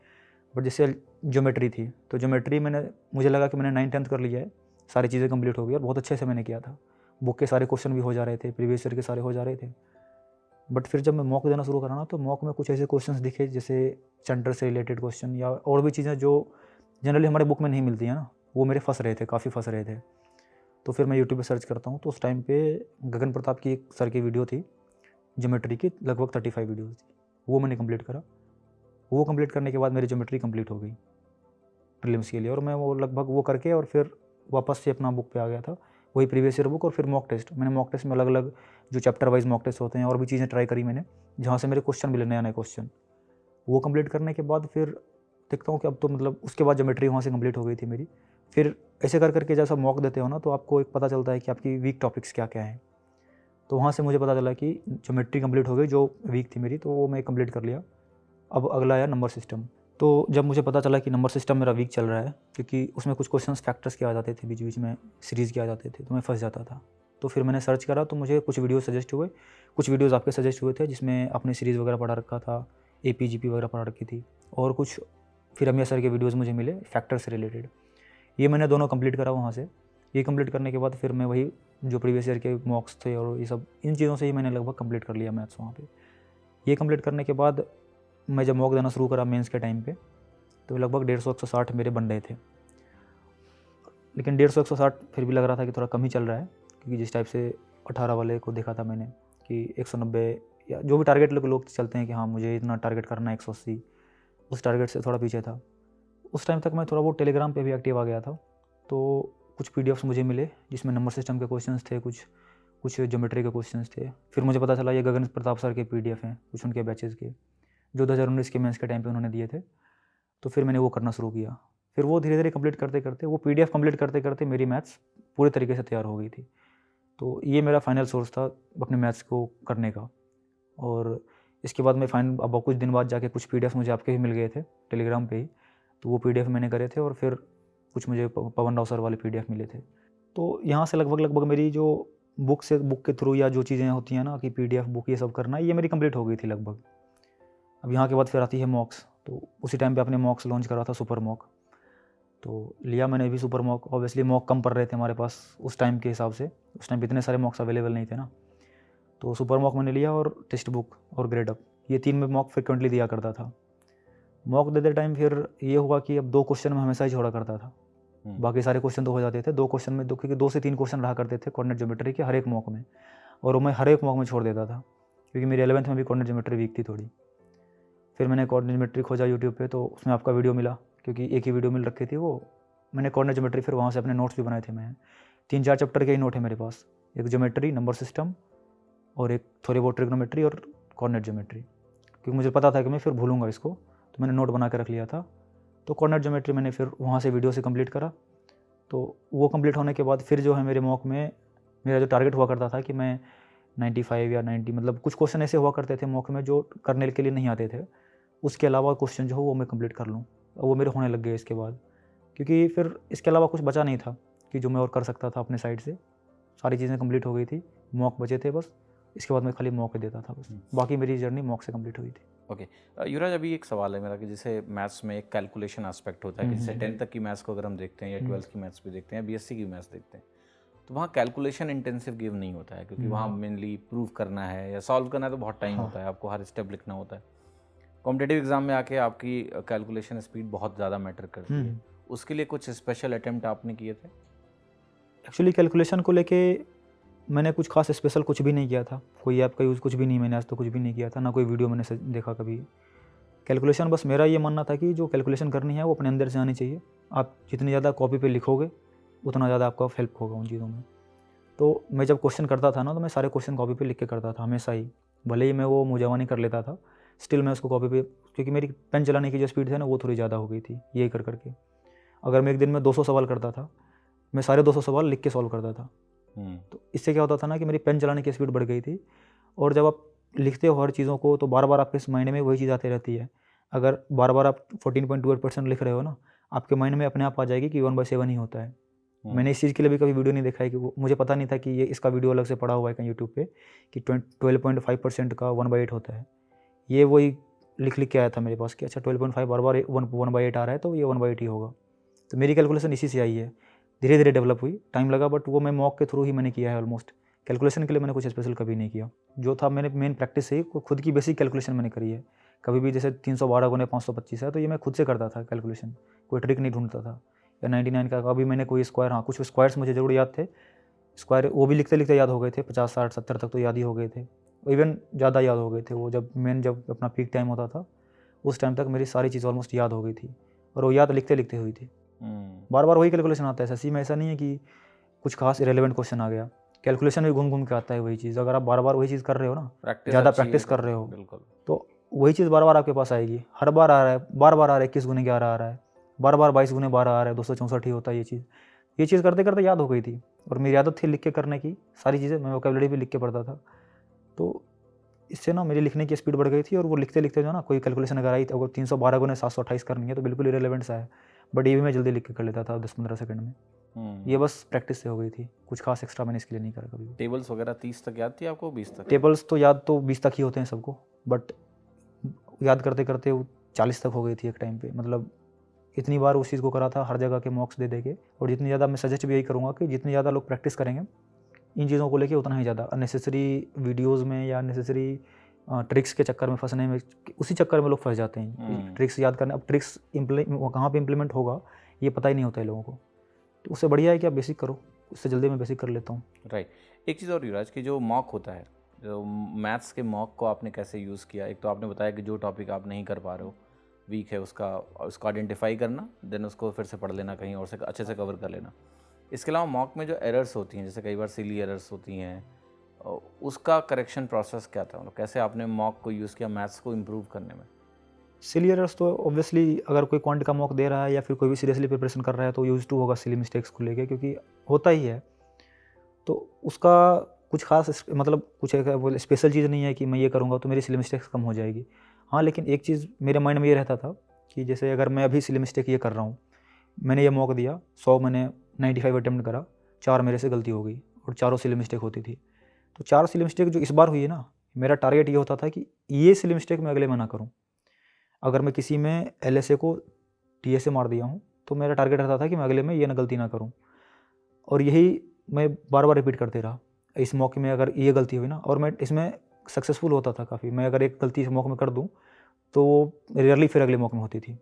बट जैसे ज्योमेट्री थी, तो ज्योमेट्री मुझे लगा कि मैंने 9th 10th कर लिया है, सारी चीज़ें कंप्लीट हो गई और बहुत अच्छे से मैंने किया था। बुक के सारे क्वेश्चन भी हो जा रहे थे, प्रीवियस ईयर के सारे हो जा रहे थे। बट फिर जब मैं मॉक देना शुरू करा ना, तो मॉक में कुछ ऐसे क्वेश्चंस दिखे जैसे सेंटर से रिलेटेड क्वेश्चन या और भी चीज़ें जो जनरली हमारे बुक में नहीं मिलती हैं ना, वो मेरे फंस रहे थे, काफ़ी फंस रहे थे। तो फिर मैं यूट्यूब पे सर्च करता हूँ, तो उस टाइम पे गगन प्रताप की एक सर की वीडियो थी ज्योमेट्री की, लगभग 35 वीडियोज़ थी, वो मैंने कंप्लीट करा। वो कंप्लीट करने के बाद मेरी ज्योमेट्री कंप्लीट हो गई प्रीलिम्स के लिए, और मैं वो लगभग वो करके और फिर वापस से अपना बुक पे आ गया था, वही प्रीवियस ईयर बुक। और फिर मॉक टेस्ट, मैंने मॉक टेस्ट में अलग अलग जो चैप्टर वाइज मॉक टेस्ट होते हैं और भी चीज़ें ट्राई करी मैंने, जहाँ से मेरे क्वेश्चन मिले, नया नया क्वेश्चन। वो कंप्लीट करने के बाद फिर देखता हूँ कि अब तो मतलब उसके बाद ज्योमेट्री वहाँ से कंप्लीट हो गई थी मेरी। फिर ऐसे कर करके जैसा मॉक देते हो ना, तो आपको एक पता चलता है कि आपकी वीक टॉपिक्स क्या क्या हैं। तो वहाँ से मुझे पता चला कि ज्योमेट्री कंप्लीट हो गई, जो वीक थी मेरी, तो वो मैं कंप्लीट कर लिया। अब अगला आया नंबर सिस्टम। तो जब मुझे पता चला कि नंबर सिस्टम मेरा वीक चल रहा है, क्योंकि उसमें कुछ क्वेश्चंस फैक्टर्स के आ जाते थे, बीच बीच में सीरीज़ के आ जाते थे, तो मैं फंस जाता था। तो फिर मैंने सर्च करा, तो मुझे कुछ वीडियो सजेस्ट हुए, कुछ वीडियोज़ आपके सजेस्ट हुए थे जिसमें आपने सीरीज़ वगैरह पढ़ा रखा था, APGP वगैरह पढ़ा रखी थी, और कुछ फिर अमिया सर के वीडियोज़ मुझे मिले फैक्टर से रिलेटेड। ये मैंने दोनों कंप्लीट करा वहाँ से। ये कंप्लीट करने के बाद फिर मैं वही जो प्रीवियस ईयर के मॉक्स थे और ये सब, इन चीज़ों से ही मैंने लगभग कंप्लीट कर लिया मैथ्स वहाँ पे। ये कंप्लीट करने के बाद मैं जब मॉक देना शुरू करा मेंस के टाइम पे, तो लगभग 150-160 मेरे बन रहे थे। लेकिन 150-160 फिर भी लग रहा था कि थोड़ा कम ही चल रहा है, क्योंकि जिस टाइप से 18 वाले को देखा था मैंने कि 190 या जो भी टारगेट लोग चलते हैं कि हाँ मुझे इतना टारगेट करना है 180, उस टारगेट से थोड़ा पीछे था। उस टाइम तक मैं थोड़ा बहुत टेलीग्राम पे भी एक्टिव आ गया था, तो कुछ PDFs मुझे मिले जिसमें नंबर सिस्टम के क्वेश्चंस थे, कुछ ज्योमेट्री के क्वेश्चंस थे। फिर मुझे पता चला ये गगन प्रताप सर के PDF हैं, कुछ उनके बैचेज़ के, जो 2019 के मेंस के टाइम पे उन्होंने दिए थे। तो फिर मैंने वो करना शुरू किया। फिर वो धीरे धीरे कंप्लीट करते करते, वो PDF कंप्लीट करते करते मेरी मैथ्स पूरे तरीके से तैयार हो गई थी। तो ये मेरा फाइनल सोर्स था अपने मैथ्स को करने का। और इसके बाद मैं अब कुछ दिन बाद जाके कुछ PDF मुझे आपके भी मिल गए थे टेलीग्राम पे ही, तो वो PDF मैंने करे थे, और फिर कुछ मुझे पवन राव सर वाले PDF मिले थे। तो यहाँ से लगभग मेरी जो बुक के थ्रू या जो चीज़ें होती हैं ना कि PDF बुक ये सब करना, ये मेरी कंप्लीट हो गई थी लगभग। अब यहाँ के बाद फिर आती है मॉक्स। तो उसी टाइम पे आपने मॉक्स लॉन्च करा था, सुपर मॉक, तो लिया मैंने भी सुपर मॉक। ऑब्वियसली मॉक कम पड़ रहे थे हमारे पास उस टाइम के हिसाब से, उस टाइम पे इतने सारे मॉक्स अवेलेबल नहीं थे ना। तो सुपर मॉक मैंने लिया, और टेक्स्ट बुक और ग्रेड अप, ये 3 में मॉक फ्रिक्वेंटली दिया करता था। मॉक देते टाइम फिर ये हुआ कि अब 2 क्वेश्चन में हमेशा ही छोड़ा करता था, बाकी सारे क्वेश्चन तो हो जाते थे। 2 क्वेश्चन में क्योंकि 2 से 3 क्वेश्चन रहा करते थे कोऑर्डिनेट ज्योमेट्री के हर एक मॉक में, और वो मैं हर एक मॉक में छोड़ देता था, क्योंकि मेरी 11th में भी कोऑर्डिनेट ज्योमेट्री वीक थी थोड़ी। फिर मैंने कोऑर्डिनेट ज्योमेट्री खोजा यूट्यूब पे, तो उसमें आपका वीडियो मिला, क्योंकि एक ही वीडियो मिल रखी थी वो। मैंने कोऑर्डिनेट ज्योमेट्री फिर वहाँ से अपने नोट्स भी बनाए थे। मैं 3-4 चैप्टर के ही नोट है मेरे पास, एक ज्योमेट्री, नंबर सिस्टम, और एक थोड़ी बहुत ट्रिग्नोमेट्री और कोऑर्डिनेट ज्योमेट्री, क्योंकि मुझे पता था कि मैं फिर भूलूंगा इसको, तो मैंने नोट बना के रख लिया था। तो कोऑर्डिनेट ज्योमेट्री मैंने फिर वहाँ से वीडियो से कंप्लीट करा। तो वो कंप्लीट होने के बाद फिर जो है मेरे मॉक में मेरा जो टारगेट हुआ करता था कि मैं 95 या 90, मतलब कुछ क्वेश्चन ऐसे हुआ करते थे मॉक में जो करने के लिए नहीं आते थे, उसके अलावा क्वेश्चन जो हो वो मैं कंप्लीट कर लूँ। वो मेरे होने लग गए इसके बाद, क्योंकि फिर इसके अलावा कुछ बचा नहीं था कि जो मैं और कर सकता था अपने साइड से। सारी चीज़ें कंप्लीट हो गई थी, मॉक बचे थे बस। इसके बाद मैं खाली मॉक ही देता था बस, बाकी मेरी जर्नी मॉक से कंप्लीट हुई थी। ओके युवराज, अभी एक सवाल है मेरा कि जैसे मैथ्स में एक कैलकुलेशन एस्पेक्ट होता है कि जैसे 10th तक की मैथ्स को अगर हम देखते हैं या 12th की मैथ्स भी देखते हैं, BSc की मैथ्स देखते हैं, तो वहाँ कैलकुलेशन इंटेंसिव गेम नहीं होता है, क्योंकि वहाँ मेनली प्रूव करना है या सॉल्व करना है, तो बहुत टाइम होता है, आपको हर स्टेप लिखना होता है। कॉम्पिटेटिव एग्जाम में आके आपकी कैलकुलेशन स्पीड बहुत ज़्यादा मैटर करती है, उसके लिए कुछ स्पेशल अटेम्प्ट आपने किए थे? एक्चुअली कैलकुलेशन को लेके मैंने कुछ खास स्पेशल कुछ भी नहीं किया था, कोई ऐप का यूज़ कुछ भी नहीं, मैंने आज तक कुछ भी नहीं किया था, ना कोई वीडियो मैंने देखा कभी। कैलकुलेशन बस मेरा ये मानना था कि जो कैलकुलेशन करनी है वो अपने अंदर से आनी चाहिए। आप जितनी ज़्यादा कॉपी पे लिखोगे उतना ज़्यादा आपका हेल्प होगा उन चीज़ों में। तो मैं जब क्वेश्चन करता था ना, तो मैं सारे क्वेश्चन कॉपी पे लिख के करता था हमेशा ही, भले ही मैं वो मुजावानी कर लेता था, स्टिल मैं उसको कॉपी पे, क्योंकि मेरी पेन चलाने की जो स्पीड है ना वो थोड़ी ज़्यादा हो गई थी यही कर करके। अगर मैं एक दिन में 200 सवाल करता था, मैं सारे 200 सवाल लिख के सॉल्व करता था। तो इससे क्या होता था ना कि मेरी पेन चलाने की स्पीड बढ़ गई थी, और जब आप लिखते हो हर चीज़ों को तो बार बार आपके माइंड में वही चीज़ आती रहती है। अगर बार बार आप 14.28% लिख रहे हो ना, आपके माइंड में अपने आप आ जाएगी कि 1/7 ही होता है। मैंने इस चीज़ के लिए भी कभी वीडियो नहीं देखा है, कि मुझे पता नहीं था कि ये इसका वीडियो अलग से पड़ा हुआ है कहीं यूट्यूब पे कि 12.5% का 1/8 होता है। ये वही लिख के आया था मेरे पास कि अच्छा 12.5 बार बार 1/8 आ रहा है तो ये 1/8 ही होगा। तो मेरी कैलकुलेशन इसी से आई है, धीरे धीरे डेवलप हुई, टाइम लगा, बट वो मैं मॉक के थ्रू ही मैंने किया है ऑलमोस्ट। कैलकुलेशन के लिए मैंने कुछ स्पेशल कभी नहीं किया, जो था मैंने मेन प्रैक्टिस से ही खुद की बेसिक कैलकुलेशन मैंने करी है। कभी भी जैसे 312 गुने 525 है तो ये मैं खुद से करता था कैलकुलेशन, कोई ट्रिक नहीं ढूंढता था। या 99 का कभी मैंने कोई स्क्वायर, हाँ कुछ स्क्वायर्स मुझे जरूर याद थे, स्क्वायर वो भी लिखते लिखते याद हो गए थे, 50 60 70 तक तो याद ही हो गए थे, इवन ज़्यादा याद हो गए थे वो। जब अपना पीक टाइम होता था उस टाइम तक मेरी सारी चीज़ ऑलमोस्ट याद हो गई थी, और वो याद लिखते लिखते हुई थी। बार बार वही कैलकुलेशन आता है एसएससी में, ऐसा नहीं है कि कुछ खास इरेलीवेंट क्वेश्चन आ गया, कैलकुलेशन भी घूम घूम के आता है वही चीज़। अगर आप बार बार वही चीज़ कर रहे हो ना, ज़्यादा प्रैक्टिस कर रहे हो, बिल्कुल, तो वही चीज़ बार बार आपके पास आएगी। हर बार आ रहा है, बार बार आ रहा है, 21 गुने 11 आ रहा है, बार बार 22 गुने 12 आ रहा है, 264 ही होता है ये चीज़ करते करते याद हो गई थी। और मेरी आदत थी लिख के करने की सारी चीज़ें, मैं वोकैबुलरी भी लिख के पढ़ता था, तो इससे ना मेरी लिखने की स्पीड बढ़ गई थी। और वो लिखते लिखते जो ना कोई कैलकुलेशन अगर आई, अगर 312 गुने 728 करनी है तो बिल्कुल इरेलीवेंट सा है, बट ये भी मैं जल्दी लिख के कर लेता था 10-15 सेकंड में। ये बस प्रैक्टिस से हो गई थी, कुछ खास एक्स्ट्रा मैंने इसके लिए नहीं करा कभी भी। टेबल्स वगैरह 30 तक याद थी आपको, 20 तक? टेबल्स तो याद तो 20 तक ही होते हैं सबको, बट याद करते करते वो 40 तक हो गई थी एक टाइम पे। मतलब इतनी बार उस चीज़ को करा था, हर जगह के मॉक्स दे दे के। और जितनी ज़्यादा मैं सजेस्ट भी यही करूँगा कि जितनी ज़्यादा लोग प्रैक्टिस करेंगे इन चीज़ों को लेके, उतना ही ज़्यादा अननेसेसरी वीडियोज़ में या अननेसेसरी ट्रिक्स के चक्कर में फंसने में, उसी चक्कर में लोग फंस जाते हैं। ट्रिक्स याद करने, अब ट्रिक्स कहाँ पे इम्प्लीमेंट होगा ये पता ही नहीं होता है लोगों को, तो उससे बढ़िया है कि आप बेसिक करो, उससे जल्दी मैं बेसिक कर लेता हूँ। राइट। एक चीज़ और युवराज की, जो मॉक होता है, जो मैथ्स के मॉक को आपने कैसे यूज़ किया? एक तो आपने बताया कि जो टॉपिक आप नहीं कर पा रहे हो, वीक है, उसको आइडेंटिफाई करना, देन उसको फिर से पढ़ लेना, कहीं और से अच्छे से कवर कर लेना। इसके अलावा मॉक में जो एरर्स होती हैं, जैसे कई बार सिली एरर्स होती हैं, उसका करेक्शन प्रोसेस क्या था? मतलब कैसे आपने मॉक को यूज़ किया मैथ्स को इम्प्रूव करने में? सिली एरर्स तो ऑब्वियसली अगर कोई क्वांट का मॉक दे रहा है या फिर कोई भी सीरियसली प्रिपरेशन कर रहा है तो यूज टू होगा सिली मिस्टेक्स को लेके, क्योंकि होता ही है। तो उसका कुछ खास मतलब कुछ एक स्पेशल चीज़ नहीं है कि मैं ये करूँगा तो मेरी सिली मिस्टेक्स कम हो जाएगी। हाँ, लेकिन एक चीज़ मेरे माइंड में ये रहता था कि जैसे अगर मैं अभी सिली मिस्टेक ये कर रहा हूँ, मैंने ये मॉक दिया, 100 मैंने 95 अटेम्प्ट करा, 4 मेरे से गलती हो गई और चारों सिली मिस्टेक होती थी। तो 4 सिली मिस्टेक जो इस बार हुई है ना, मेरा टारगेट ये होता था कि ये सिली मिस्टेक मैं अगले में ना करूँ। अगर मैं किसी में LSA को TSA मार दिया हूँ तो मेरा टारगेट रहता था कि मैं अगले में ये ना गलती ना करूँ, और यही मैं बार बार रिपीट करते रहा। इस मौके में अगर ये गलती हुई ना, और मैं इसमें सक्सेसफुल होता था काफ़ी, मैं अगर एक गलती इस मौके में कर दूँ तो रेयरली फिर अगले मौके में होती थी।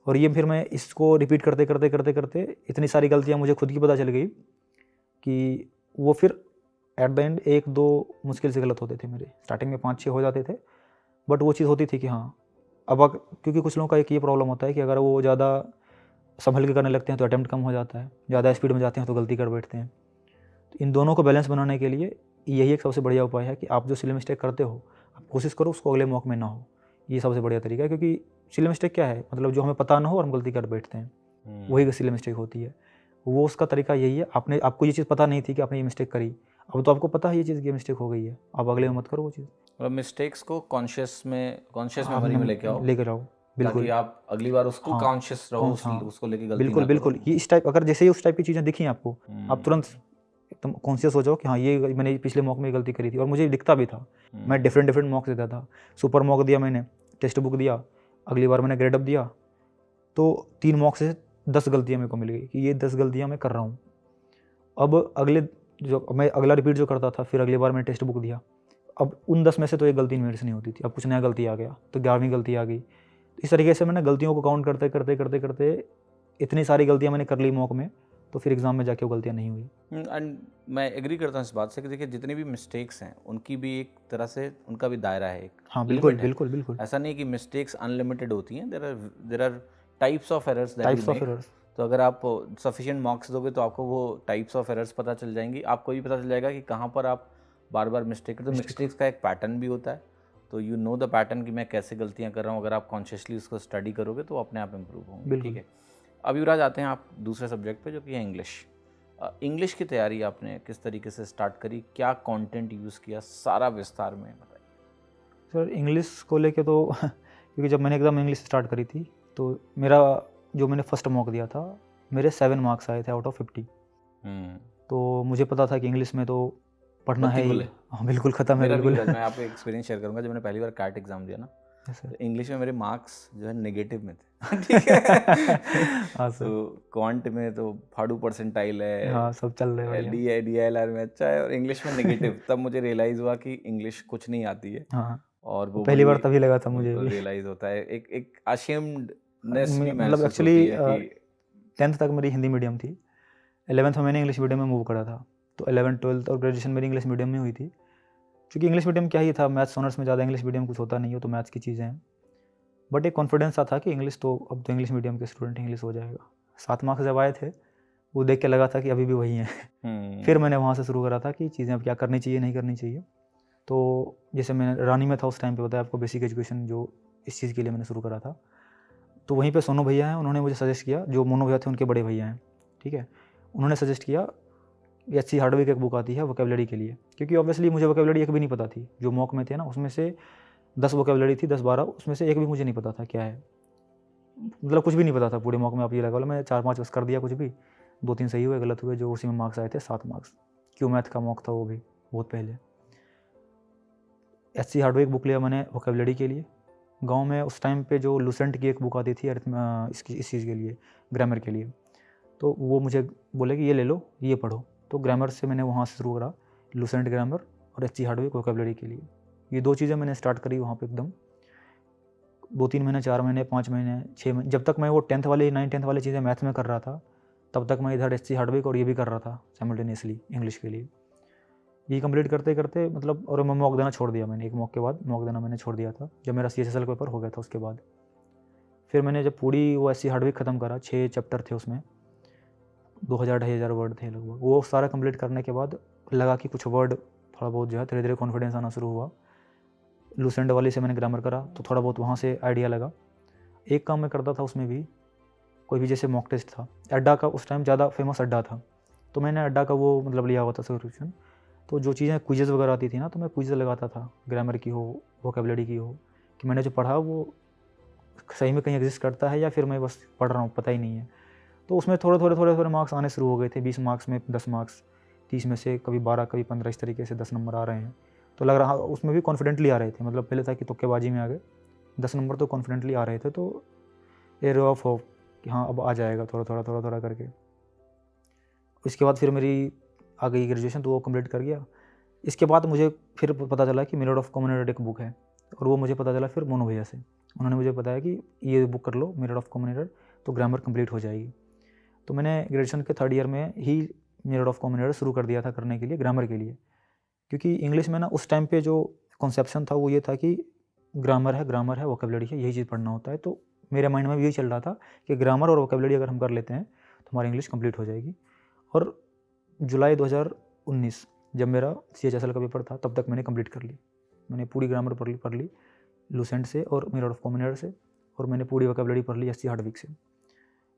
और ये फिर मैं इसको रिपीट करते करते करते करते इतनी सारी गलतियाँ मुझे खुद की पता चल गई कि वो फिर एट द एंड 1-2 मुश्किल से गलत होते थे मेरे। स्टार्टिंग में 5-6 हो जाते थे, बट वो चीज़ होती थी कि हाँ, अब क्योंकि कुछ लोगों का एक ये प्रॉब्लम होता है कि अगर वो ज़्यादा संभल के करने लगते हैं तो अटेम्प्ट कम हो जाता है, ज़्यादा स्पीड में जाते हैं तो गलती कर बैठते हैं। तो इन दोनों को बैलेंस बनाने के लिए यही एक सबसे बढ़िया उपाय है कि आप जो सिली मिस्टेक करते हो, आप कोशिश करो उसको अगले मॉक में ना हो। ये सबसे बढ़िया तरीका है, क्योंकि सिली मिस्टेक क्या है, मतलब जो हमें पता ना हो और हम गलती कर बैठते हैं, वही सिली मिस्टेक होती है। वो उसका तरीका यही है, आपको ये चीज़ पता नहीं थी कि आपने ये मिस्टेक करी, अब तो आपको पता है ये चीज़ की मिस्टेक हो गई है, आप अगले में मत करो वो चीज़। मतलब मिस्टेक्स को कॉन्शियस मेमोरी में लेके आओ, लेकर आओ, बिल्कुल। ताकि आप अगली बार उसको हाँ, कॉन्शियस रहो, हाँ, उसको लेके गलती बिल्कुल ना बिल्कुल। करो। ये इस टाइप, अगर जैसे ही उस टाइप की चीज़ें दिखी आपको, आप तुरंत एकदम कॉन्शियस हो जाओ कि हाँ, ये मैंने पिछले मॉक में ये गलती करी थी। और मुझे दिखता भी था, मैं डिफरेंट मॉक देता था। सुपर मॉक दिया मैंने, टेक्स्ट बुक दिया, अगली बार मैंने ग्रेड अप दिया, तो 3 मॉक से 10 गलतियाँ मेरे को मिल गई कि ये 10 गलतियाँ मैं कर रहा हूँ। अब मैं अगला रिपीट जो करता था, फिर अगली बार मैंने टेक्स्ट बुक दिया, अब उन 10 में से तो एक गलती मेरे से नहीं होती थी, अब कुछ नया गलती आ गया तो 11वीं गलती आ गई। इस तरीके से मैंने गलतियों को काउंट करते करते करते करते इतनी सारी गलतियाँ मैंने कर ली मॉक में, तो फिर एग्ज़ाम में जाके वो गलतियाँ नहीं हुई। एंड मैं एग्री करता हूँ इस बात से कि देखिए, जितनी भी मिस्टेक्स हैं उनकी भी एक तरह से उनका भी दायरा है, एक हाँ, बिल्कुल limit है। बिल्कुल बिल्कुल। ऐसा नहीं कि मिस्टेक्स अनलिमिटेड होती हैं, there are types of errors that types you of make. Errors. तो अगर आप सफिशिएंट मार्क्स दोगे तो आपको वो टाइप्स ऑफ एरर्स पता चल जाएंगी, आपको भी पता चल जाएगा कि कहाँ पर आप बार बार मिस्टेक करते हो। मिस्टेक्स का एक पैटर्न भी होता है, तो यू नो द पैटर्न कि मैं कैसे गलतियाँ कर रहा हूँ। अगर आप कॉन्शियसली उसको स्टडी करोगे तो अपने आप इम्प्रूव होंगे। बिल्कुल। ठीक है, अब युवराज आते हैं आप दूसरे सब्जेक्ट पे, जो कि है इंग्लिश। इंग्लिश की तैयारी आपने किस तरीके से स्टार्ट करी, क्या कंटेंट यूज़ किया, सारा विस्तार में बताइए। सर इंग्लिश को लेके तो क्योंकि जब मैंने एकदम इंग्लिश स्टार्ट करी थी तो मेरा जो मैंने फर्स्ट मॉक दिया था, मेरे 7 मार्क्स आए थे आउट ऑफ 50। तो मुझे पता था कि इंग्लिश में तो पढ़ना है ही। हाँ, बिल्कुल ख़त्म है, बिल्कुल। मैं आपको एक्सपीरियंस शेयर करूंगा। जब मैंने पहली बार कैट एग्जाम दिया ना, तो इंग्लिश में मेरे मार्क्स जो है नेगेटिव में थे। ठीक है। हाँ सर। तो क्वांट में तो फाड़ू परसेंटाइल है, हाँ, सब चल रहे हैं। DILR में अच्छा है, और इंग्लिश में नेगेटिव। तब मुझे रियलाइज़ हुआ कि इंग्लिश कुछ नहीं आती है। हाँ, और वो पहली बार तभी लगा था मुझे भी। रियलाइज़ होता है, एक अशेम्डनेस भी मतलब महसूस एक्चुअली होती है कि 10th तक मेरी हिंदी मीडियम थी, 11th में मैंने इंग्लिश मीडियम में मूव करा था। तो 11th-12th और ग्रेजुएशन मेरी इंग्लिश मीडियम में हुई थी। क्योंकि इंग्लिश मीडियम क्या ही था, मैथ्स ऑनर्स में ज़्यादा इंग्लिश मीडियम कुछ होता नहीं हो, तो मैथ्स की चीज़ें हैं। बट एक कॉन्फिडेंस सा था कि इंग्लिश तो अब तो इंग्लिश मीडियम के स्टूडेंट इंग्लिश हो जाएगा। 7 मार्क्स जब आए थे, वो देख के लगा था कि अभी भी वही हैं। फिर मैंने वहाँ से शुरू करा था कि चीज़ें अब क्या करनी चाहिए, नहीं करनी चाहिए। तो जैसे मैं रानी में था उस टाइम पे, बताया आपको, बेसिक एजुकेशन जो इस चीज़ के लिए मैंने शुरू करा था। तो वहीं पे सोनू भैया हैं, उन्होंने मुझे सजेस्ट किया, जो मोनू भैया थे उनके बड़े भैया हैं, ठीक है। उन्होंने सजेस्ट किया, एच.सी. हार्डविक एक बुक आती है वोकेबलरी के लिए, क्योंकि ऑब्वियसली मुझे वोकेबलरी एक भी नहीं पता थी। जो मॉक में थे ना, उसमें से 10 वोकेबलरी थी, 10-12, उसमें से एक भी मुझे नहीं पता था क्या है। मतलब कुछ भी नहीं पता था पूरे मॉक में, आप ये लगा लो। मैं 4-5 बस कर दिया कुछ भी, 2-3 सही हुए, गलत हुए, जो उसी में मार्क्स आए थे 7 मार्क्स। क्यू मैथ का मॉक था वो भी, बहुत पहले। एच.सी. हार्डविक बुक लिया मैंने वोकेबलरी के लिए। गांव में उस टाइम पे जो लुसेंट की एक बुक आती थी इस चीज़ के लिए, ग्रामर के लिए, तो वो मुझे बोले कि ये ले लो, ये पढ़ो। तो ग्रामर से मैंने वहाँ से शुरू करा, लुसेंट ग्रामर और एच.सी. हार्डविक वोकेबलरी के लिए। ये 2 चीज़ें मैंने स्टार्ट करी वहाँ पे एकदम। 2-3 महीने, 4 महीने, 5 महीने, 6 महीने, जब तक मैं वो 10th वाली 9th-10th वाली चीज़ें मैथ में कर रहा था, तब तक मैं इधर एच.सी. हार्डविक और ये भी कर रहा था साइमल्टेनियसली इंग्लिश के लिए। ये कंप्लीट करते करते मतलब, और मैं मॉक देना छोड़ दिया मैंने। एक मॉक के बाद मॉक देना मैंने छोड़ दिया था, जब मेरा CHSL पेपर हो गया था उसके बाद। फिर मैंने जब पूरी वो एच.सी. हार्डविक ख़त्म करा, 6 चैप्टर थे उसमें, 2000-2500 वर्ड थे लगभग। वो सारा कंप्लीट करने के बाद लगा कि कुछ वर्ड थोड़ा बहुत जो है धीरे धीरे कॉन्फिडेंस आना शुरू हुआ। लूसेंट वाली से मैंने ग्रामर करा, तो थोड़ा बहुत वहाँ से आइडिया लगा। एक काम मैं करता था उसमें भी, कोई भी जैसे मॉक टेस्ट था, अड्डा का उस टाइम ज़्यादा फेमस अड्डा था, तो मैंने अड्डा का वो मतलब लिया हुआ था सब्सक्रिप्शन। तो जो चीज़ें क्विज़ वगैरह आती थी ना, तो मैं क्विज़ लगाता था, ग्रामर की हो, वोकेबलरी की हो, कि मैंने जो पढ़ा वो सही में कहीं एग्जिस्ट करता है या फिर मैं बस पढ़ रहा हूँ, पता ही नहीं है। तो उसमें थोड़े मार्क्स आने शुरू हो गए थे। 20 मार्क्स में 10 मार्क्स, 30 में से कभी 12, कभी 15, इस तरीके से 10 नंबर आ रहे हैं। तो लग रहा, उसमें भी कॉन्फिडेंटली आ रहे थे। मतलब पहले था कि तुक्केबाजी में आ गए, 10 नंबर तो कॉन्फिडेंटली आ रहे थे। तो एयर ऑफ होप कि हाँ अब आ जाएगा थोड़ा करके। इसके बाद फिर मेरी आ गई ग्रेजुएशन, तो वो कंप्लीट कर गया। इसके बाद मुझे फिर पता चला कि मिरर ऑफ कॉमन एरर एक बुक है, और वो मुझे पता चला फिर मोनू भैया से। उन्होंने मुझे बताया कि ये बुक कर लो, मिरर ऑफ कॉमन एरर, तो ग्रामर कंप्लीट हो जाएगी। तो मैंने ग्रेजुएशन के 3rd ईयर में ही मिरर ऑफ कॉमन एरर शुरू कर दिया था करने के लिए, ग्रामर के लिए। क्योंकि इंग्लिश में ना उस टाइम पे जो कॉन्सेप्शन था वो ये था कि ग्रामर है, वोकेबलरी है, यही चीज़ पढ़ना होता है। तो मेरे माइंड में भी यही चल रहा था कि ग्रामर और वोकेबलरी अगर हम कर लेते हैं तो हमारी इंग्लिश कंप्लीट हो जाएगी। और जुलाई 2019 जब मेरा CHSL का पेपर था, तब तक मैंने कंप्लीट कर ली। मैंने पूरी ग्रामर पढ़ ली लूसेंट से और मिरर ऑफ कॉमन एरर से, और मैंने पूरी वोकेबलरी पढ़ ली एच.सी. हार्डविक से।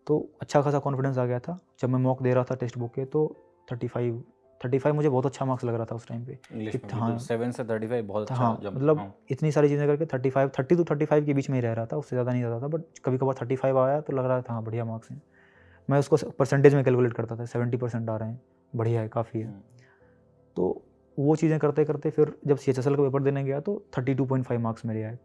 तो अच्छा खासा कॉन्फिडेंस आ गया था। जब मैं मॉक दे रहा था टेक्स्ट बुक के, तो 35 मुझे बहुत अच्छा मार्क्स लग रहा था उस टाइम पे। इंग्लिश में हाँ, 7 से 35 बहुत अच्छा। हाँ, मतलब इतनी सारी चीज़ें करके 30 to 35 के बीच में ही रह रहा था, उससे ज़्यादा नहीं जाता था। बट कभी कभार 35 आया तो लग रहा था हाँ बढ़िया मार्क्स हैं। मैं उसको परसेंटेज में कैलकुलेट करता था, 70% आ रहे हैं, बढ़िया है, काफ़ी है। तो वो चीज़ें करते करते फिर जब CHSL का पेपर देने गया तो 32.5 मार्क्स मेरे आए।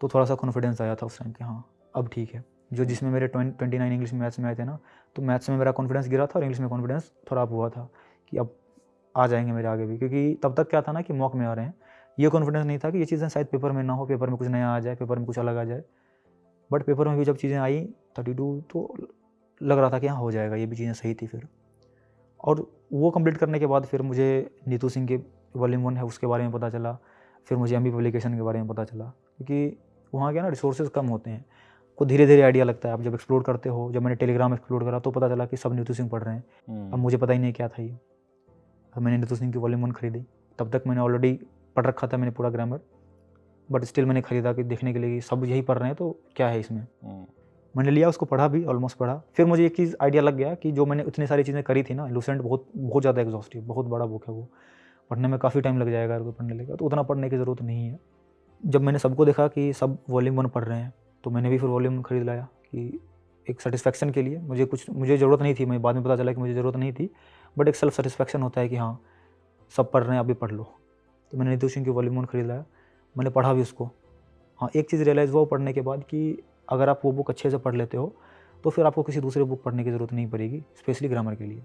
तो थोड़ा सा कॉन्फिडेंस आया था उस टाइम कि हाँ अब ठीक है। जो जिसमें मेरे 29 इंग्लिश मैथ्स में आए थे ना, तो मैथ्स में मेरा कॉन्फिडेंस गिरा था और इंग्लिश में कॉन्फिडेंस थोड़ा अप हुआ था कि अब आ जाएंगे मेरे आगे भी। क्योंकि तब तक क्या था ना कि मॉक में आ रहे हैं, ये कॉन्फिडेंस नहीं था कि ये चीज़ें शायद पेपर में ना हो, पेपर में कुछ नया आ जाए, पेपर में कुछ अलग आ जाए। बट पेपर में भी जब चीज़ें आई 32, तो लग रहा था कि हाँ हो जाएगा, ये भी चीज़ें सही थी फिर। और वो कंप्लीट करने के बाद फिर मुझे नीतू सिंह के वॉल्यूम 1 है उसके बारे में पता चला। फिर मुझे MB पब्लिकेशन के बारे में पता चला, क्योंकि वहाँ क्या ना रिसोर्सेज कम होते हैं, को धीरे धीरे आइडिया लगता है। आप जब एक्सप्लोर करते हो, जब मैंने टेलीग्राम एक्सप्लोर करा तो पता चला कि सब नीतू सिंह पढ़ रहे हैं। अब मुझे पता ही नहीं क्या था ये। अब मैंने नीतू सिंह की वॉल्यूम 1 खरीदी। तब तक मैंने ऑलरेडी पढ़ रखा था मैंने पूरा ग्रामर, बट स्टिल मैंने खरीदा कि देखने के लिए कि सब यही पढ़ रहे हैं तो क्या है इसमें। मैंने लिया, उसको पढ़ा भी, ऑलमोस्ट पढ़ा। फिर मुझे एक चीज़ आइडिया लग गया कि जो मैंने इतनी सारी चीज़ें करी थी ना, लूसेंट बहुत ज़्यादा एग्जॉस्टिव, बहुत बड़ा बुक है वो, पढ़ने में काफ़ी टाइम लग जाएगा अगर पढ़ने लगेगा, तो उतना पढ़ने की ज़रूरत नहीं है। जब मैंने सबको देखा कि सब वॉल्यूम 1 पढ़ रहे हैं, तो मैंने भी फिर वॉल्यूम 1 खरीद लाया कि एक सेटिस्फैक्शन के लिए। मुझे ज़रूरत नहीं थी, मैं बाद में पता चला कि मुझे ज़रूरत नहीं थी, बट एक सेल्फ सेटिस्फैक्शन होता है कि हाँ सब पढ़ रहे हैं, आप भी पढ़ लो। तो मैंने नीतू सिंह की वॉल्यूम 1 खरीद लाया, मैंने पढ़ा भी उसको। हाँ, एक चीज़ रियलाइज़ हुआ पढ़ने के बाद कि अगर आप वो बुक अच्छे से पढ़ लेते हो तो फिर आपको किसी दूसरे बुक पढ़ने की ज़रूरत नहीं पड़ेगी, स्पेशली ग्रामर के लिए।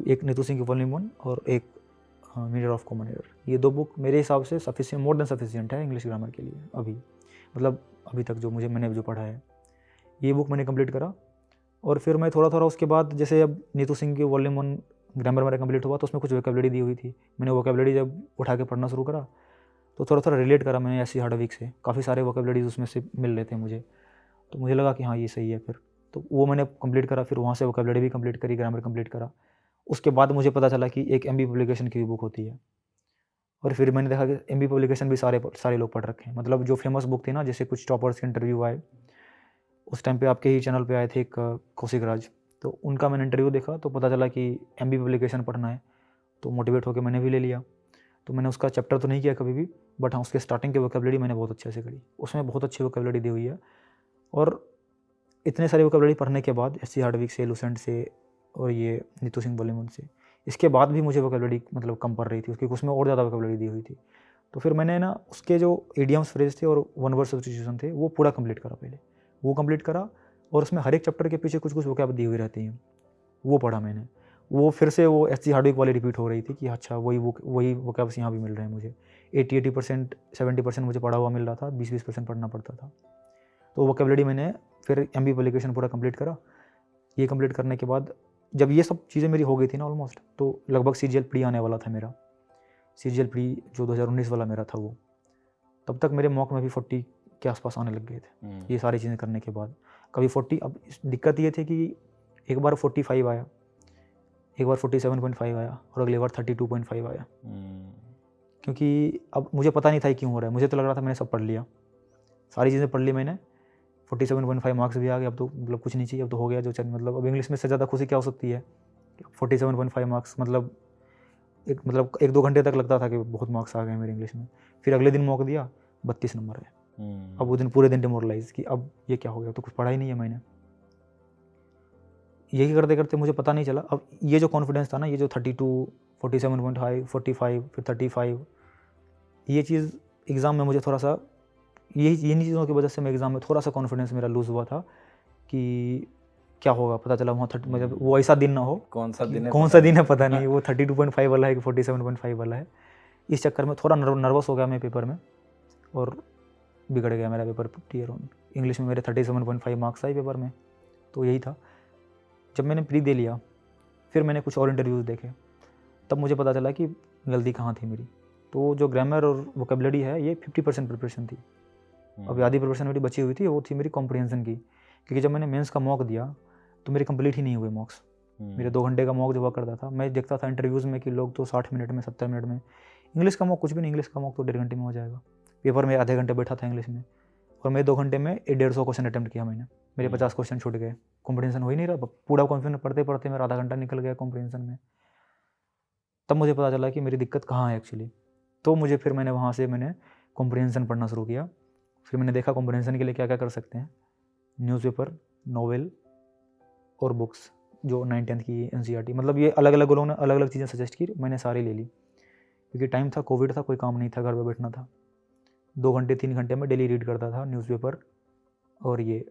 एक नीतू सिंह की वॉल्यूम 1 और एक मिरर ऑफ कॉमन एरर, ये 2 बुक मेरे हिसाब से सफिशिएंट, मोर देन सफिशिएंट है इंग्लिश ग्रामर के लिए अभी, मतलब अभी तक जो मैंने जो पढ़ा है। ये बुक मैंने कंप्लीट करा, और फिर मैं थोड़ा उसके बाद, जैसे अब नीतू सिंह की वॉल्यूम 1 ग्रामर मेरा कंप्लीट हुआ तो उसमें कुछ वोकेबलरी दी हुई थी। मैंने वोकेबलरी जब उठा के पढ़ना शुरू करा तो थोड़ा थोड़ा रिलेट करा मैंने एससी हार्डविक से, काफ़ी सारे वोकेबलरीज उसमें से मिल रहे थे मुझे, तो मुझे लगा कि हाँ ये सही है। फिर तो वो मैंने कंप्लीट करा, फिर वहाँ से वोकेबलरी भी कंप्लीट करी, ग्रामर कंप्लीट करा। उसके बाद मुझे पता चला कि एक एमबी पब्लिकेशन की भी बुक होती है, और फिर मैंने देखा कि एमबी पब्लिकेशन भी सारे लोग पढ़ रखे हैं। मतलब जो फेमस बुक थी ना, जैसे कुछ टॉपर्स के इंटरव्यू आए, उस टाइम पे आपके ही चैनल पे आए थे एक कौशिक राज, तो उनका मैंने इंटरव्यू देखा तो पता चला कि एमबी पब्लिकेशन पढ़ना है, तो मोटिवेट होकर मैंने भी ले लिया। तो मैंने उसका चैप्टर तो नहीं किया कभी भी, बट हाँ उसके स्टार्टिंग की वोकेबलरी मैंने बहुत अच्छे से करी, उसमें बहुत अच्छी वोकेबलरी दी हुई है। और इतने सारे वोकेबलरी पढ़ने के बाद एससी हार्डविक से, लुसेंट से और ये नीतू सिंह बॉलीवुड से, इसके बाद भी मुझे वोकेबलरी मतलब कम पड़ रही थी, क्योंकि उसमें और ज़्यादा वोकेबलरी दी हुई थी। तो फिर मैंने ना उसके जो इडियम्स फ्रेज थे और वन वर्ड सब्स्टिट्यूशन थे वो पूरा कंप्लीट करा, पहले वो कंप्लीट करा, और उसमें हर एक चैप्टर के पीछे कुछ कुछ वोकैब दी हुई रहती हैं, वो पढ़ा मैंने। वो फिर से वो एससी हार्डविक वाली रिपीट हो रही थी कि अच्छा वही वोकैब्स यहाँ भी मिल रहे हैं मुझे। 80% 70% मुझे पढ़ा हुआ मिल रहा था, 20% पढ़ना पड़ता था। तो वोकैबलरी मैंने फिर एमबी पब्लिकेशन पूरा कंप्लीट करा। ये कंप्लीट करने के बाद जब ये सब चीज़ें मेरी हो गई थी ना ऑलमोस्ट, तो लगभग सीजीएल प्री आने वाला था मेरा, सीजीएल प्री जो 2019 वाला मेरा था वो, तब तक मेरे मॉक में भी 40 के आसपास आने लग गए थे ये सारी चीज़ें करने के बाद। कभी 40, अब दिक्कत ये थी कि एक बार 45 आया, एक बार 47.5 आया, और अगली बार 32.5 आया। क्योंकि अब मुझे पता नहीं था क्यों हो रहा है, मुझे तो लग रहा था मैंने सब पढ़ लिया, सारी चीज़ें पढ़ ली मैंने, 47.5 मार्क्स भी आ गए, अब तो मतलब कुछ नहीं चाहिए, अब तो हो गया जो चाहिए। मतलब अब इंग्लिश में से ज़्यादा खुशी क्या हो सकती है, 47.5 मार्क्स, मतलब एक दो घंटे तक लगता था कि बहुत मार्क्स आ गए मेरे इंग्लिश में। फिर अगले दिन मॉक दिया, 32 नंबर है। अब वो दिन पूरे दिन डिमोरलाइज कि अब ये क्या हो गया, तो कुछ पढ़ा ही नहीं है मैंने। यही करते करते मुझे पता नहीं चला, अब ये जो कॉन्फिडेंस था ना, ये जो 32, 47.5, 45, फिर 35, ये चीज़ एग्ज़ाम में मुझे थोड़ा सा, इन्हीं चीज़ों की वजह से मैं एग्ज़ाम में थोड़ा सा कॉन्फिडेंस मेरा लूज़ हुआ था कि क्या होगा, पता चला वहाँ मतलब वो ऐसा दिन ना हो, कौन सा दिन है पता नहीं, वो 32.5 वाला है कि 47.5 वाला है। इस चक्कर में थोड़ा नर्वस हो गया मैं पेपर में, और बिगड़ गया मेरा पेपर टीयर ऑन। इंग्लिश में मेरे 37.5 मार्क्स आए पेपर में। तो यही था। जब मैंने प्री दे लिया, फिर मैंने कुछ और इंटरव्यूज़ देखे, तब मुझे पता चला कि गलती कहाँ थी मेरी। तो जो ग्रामर और वोकेबलरी है ये 50% प्रिपरेशन थी, अब आधी प्रिपरेशन मेरी बची हुई थी, वो थी मेरी कॉम्प्रिहेंशन की। क्योंकि जब मैंने मेंस का मॉक दिया तो मेरे कंप्लीट ही नहीं हुए मॉक्स। मेरे 2 घंटे का मॉक जो हुआ करता था, मैं देखता था इंटरव्यूज़ में कि लोग तो 60 मिनट में, 70 मिनट में। इंग्लिश का मॉक कुछ भी नहीं, इंग्लिश का मॉक तो 1.5 घंटे में हो जाएगा। पेपर में आधे घंटे बैठा था इंग्लिश में, और मैं 2 घंटे में 150 क्वेश्चन अटैम्प्ट किया मैंने, मेरे 50 क्वेश्चन छूट गए, कॉम्प्रिहेंशन हो ही नहीं रहा। पूरा कॉन्फिडेंस पढ़ते पढ़ते मेरा आधा घंटा निकल गया कॉम्प्रिहेंशन में। तब मुझे पता चला कि मेरी दिक्कत कहाँ है एक्चुअली। तो मैंने वहाँ से कॉम्प्रिहेंशन पढ़ना शुरू किया। फिर मैंने देखा कॉम्प्रिहेंशन के लिए क्या क्या कर सकते हैं, न्यूज़पेपर, नॉवेल और बुक्स जो 9th-10th की एनसीईआरटी, मतलब ये अलग अलग लोगों ने अलग अलग चीज़ें सजेस्ट की, मैंने सारी ले ली। क्योंकि टाइम था, कोविड था, कोई काम नहीं था, घर पे बैठना था। 2 घंटे 3 घंटे में डेली रीड करता था न्यूज़पेपर और ये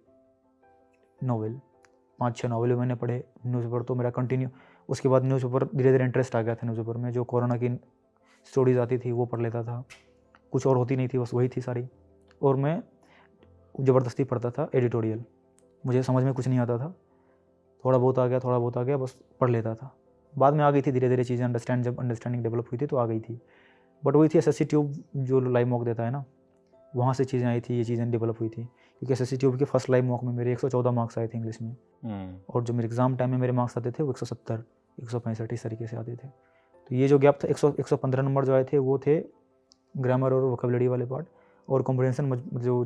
नॉवेल। 5-6 नॉवेल मैंने पढ़े। न्यूज़पेपर तो मेरा कंटिन्यू, उसके बाद न्यूज़पेपर धीरे धीरे इंटरेस्ट आ गया था न्यूज़पेपर में। जो कोरोना की स्टोरीज आती थी वो पढ़ लेता था, कुछ और होती नहीं थी, बस वही थी सारी। और मैं ज़बरदस्ती पढ़ता था एडिटोरियल, मुझे समझ में कुछ नहीं आता था, थोड़ा बहुत आ गया, बस पढ़ लेता था। बाद में आ गई थी धीरे धीरे चीज़ें, जब अंडरस्टैंडिंग डेवलप हुई थी तो आ गई थी। बट वही थी एसएससी ट्यूब जो लाइव मॉक देता है ना, वहाँ से चीज़ें आई थी, ये चीज़ें डेवलप हुई थी। क्योंकि एसएससी ट्यूब के फर्स्ट लाइव मॉक में मेरे 114 मार्क्स आए थे इंग्लिश में, और जो मेरे एग्ज़ाम टाइम में मेरे मार्क्स आते थे वो 170, 165 इस तरीके से आते थे। तो ये जो गैप था, 115 नंबर जो आए थे वो थे ग्रामर और वोकेबलरी वाले पार्ट, और कॉम्प्रिहेंशन जो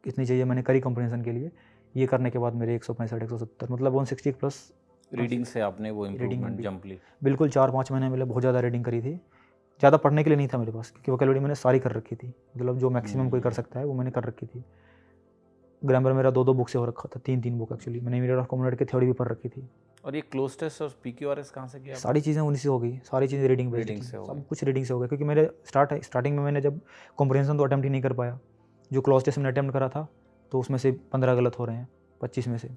इतनी चाहिए मैंने करी कॉम्प्रिहेंशन के लिए। ये करने के बाद मेरे 165, 170 मतलब 160 प्लस रीडिंग से आपने वो इम्प्रूवमेंट जंप ली। बिल्कुल 4-5 महीने में बहुत ज़्यादा रीडिंग करी थी। ज़्यादा पढ़ने के लिए नहीं था मेरे पास, क्योंकि वोकेबलरी मैंने सारी कर रखी थी, मतलब जो मैक्सिमम कोई कर सकता है वो मैंने कर रखी थी। ग्रामर मेरा 2-2 बुक से हो रखा था, 3-3 बुक एक्चुअली। मैंने मिरर ऑफ कॉमन की थ्योरी भी पढ़ रखी थी। और ये क्लोज टेस्ट और पीक्यूआरएस कहाँ से किया? सारी चीज़ें उन्हीं से हो गई, सारी चीज़ें रीडिंग बेस्ड, सब कुछ रीडिंग से हो गया। क्योंकि मेरे स्टार्टिंग में मैंने जब कॉम्प्रिहेंशन तो अटैम्प्ट ही नहीं कर पाया, जो क्लोज टेस्ट मैंने अटैम्प्ट करा था तो उसमें से 15 गलत हो रहे हैं 25 में से।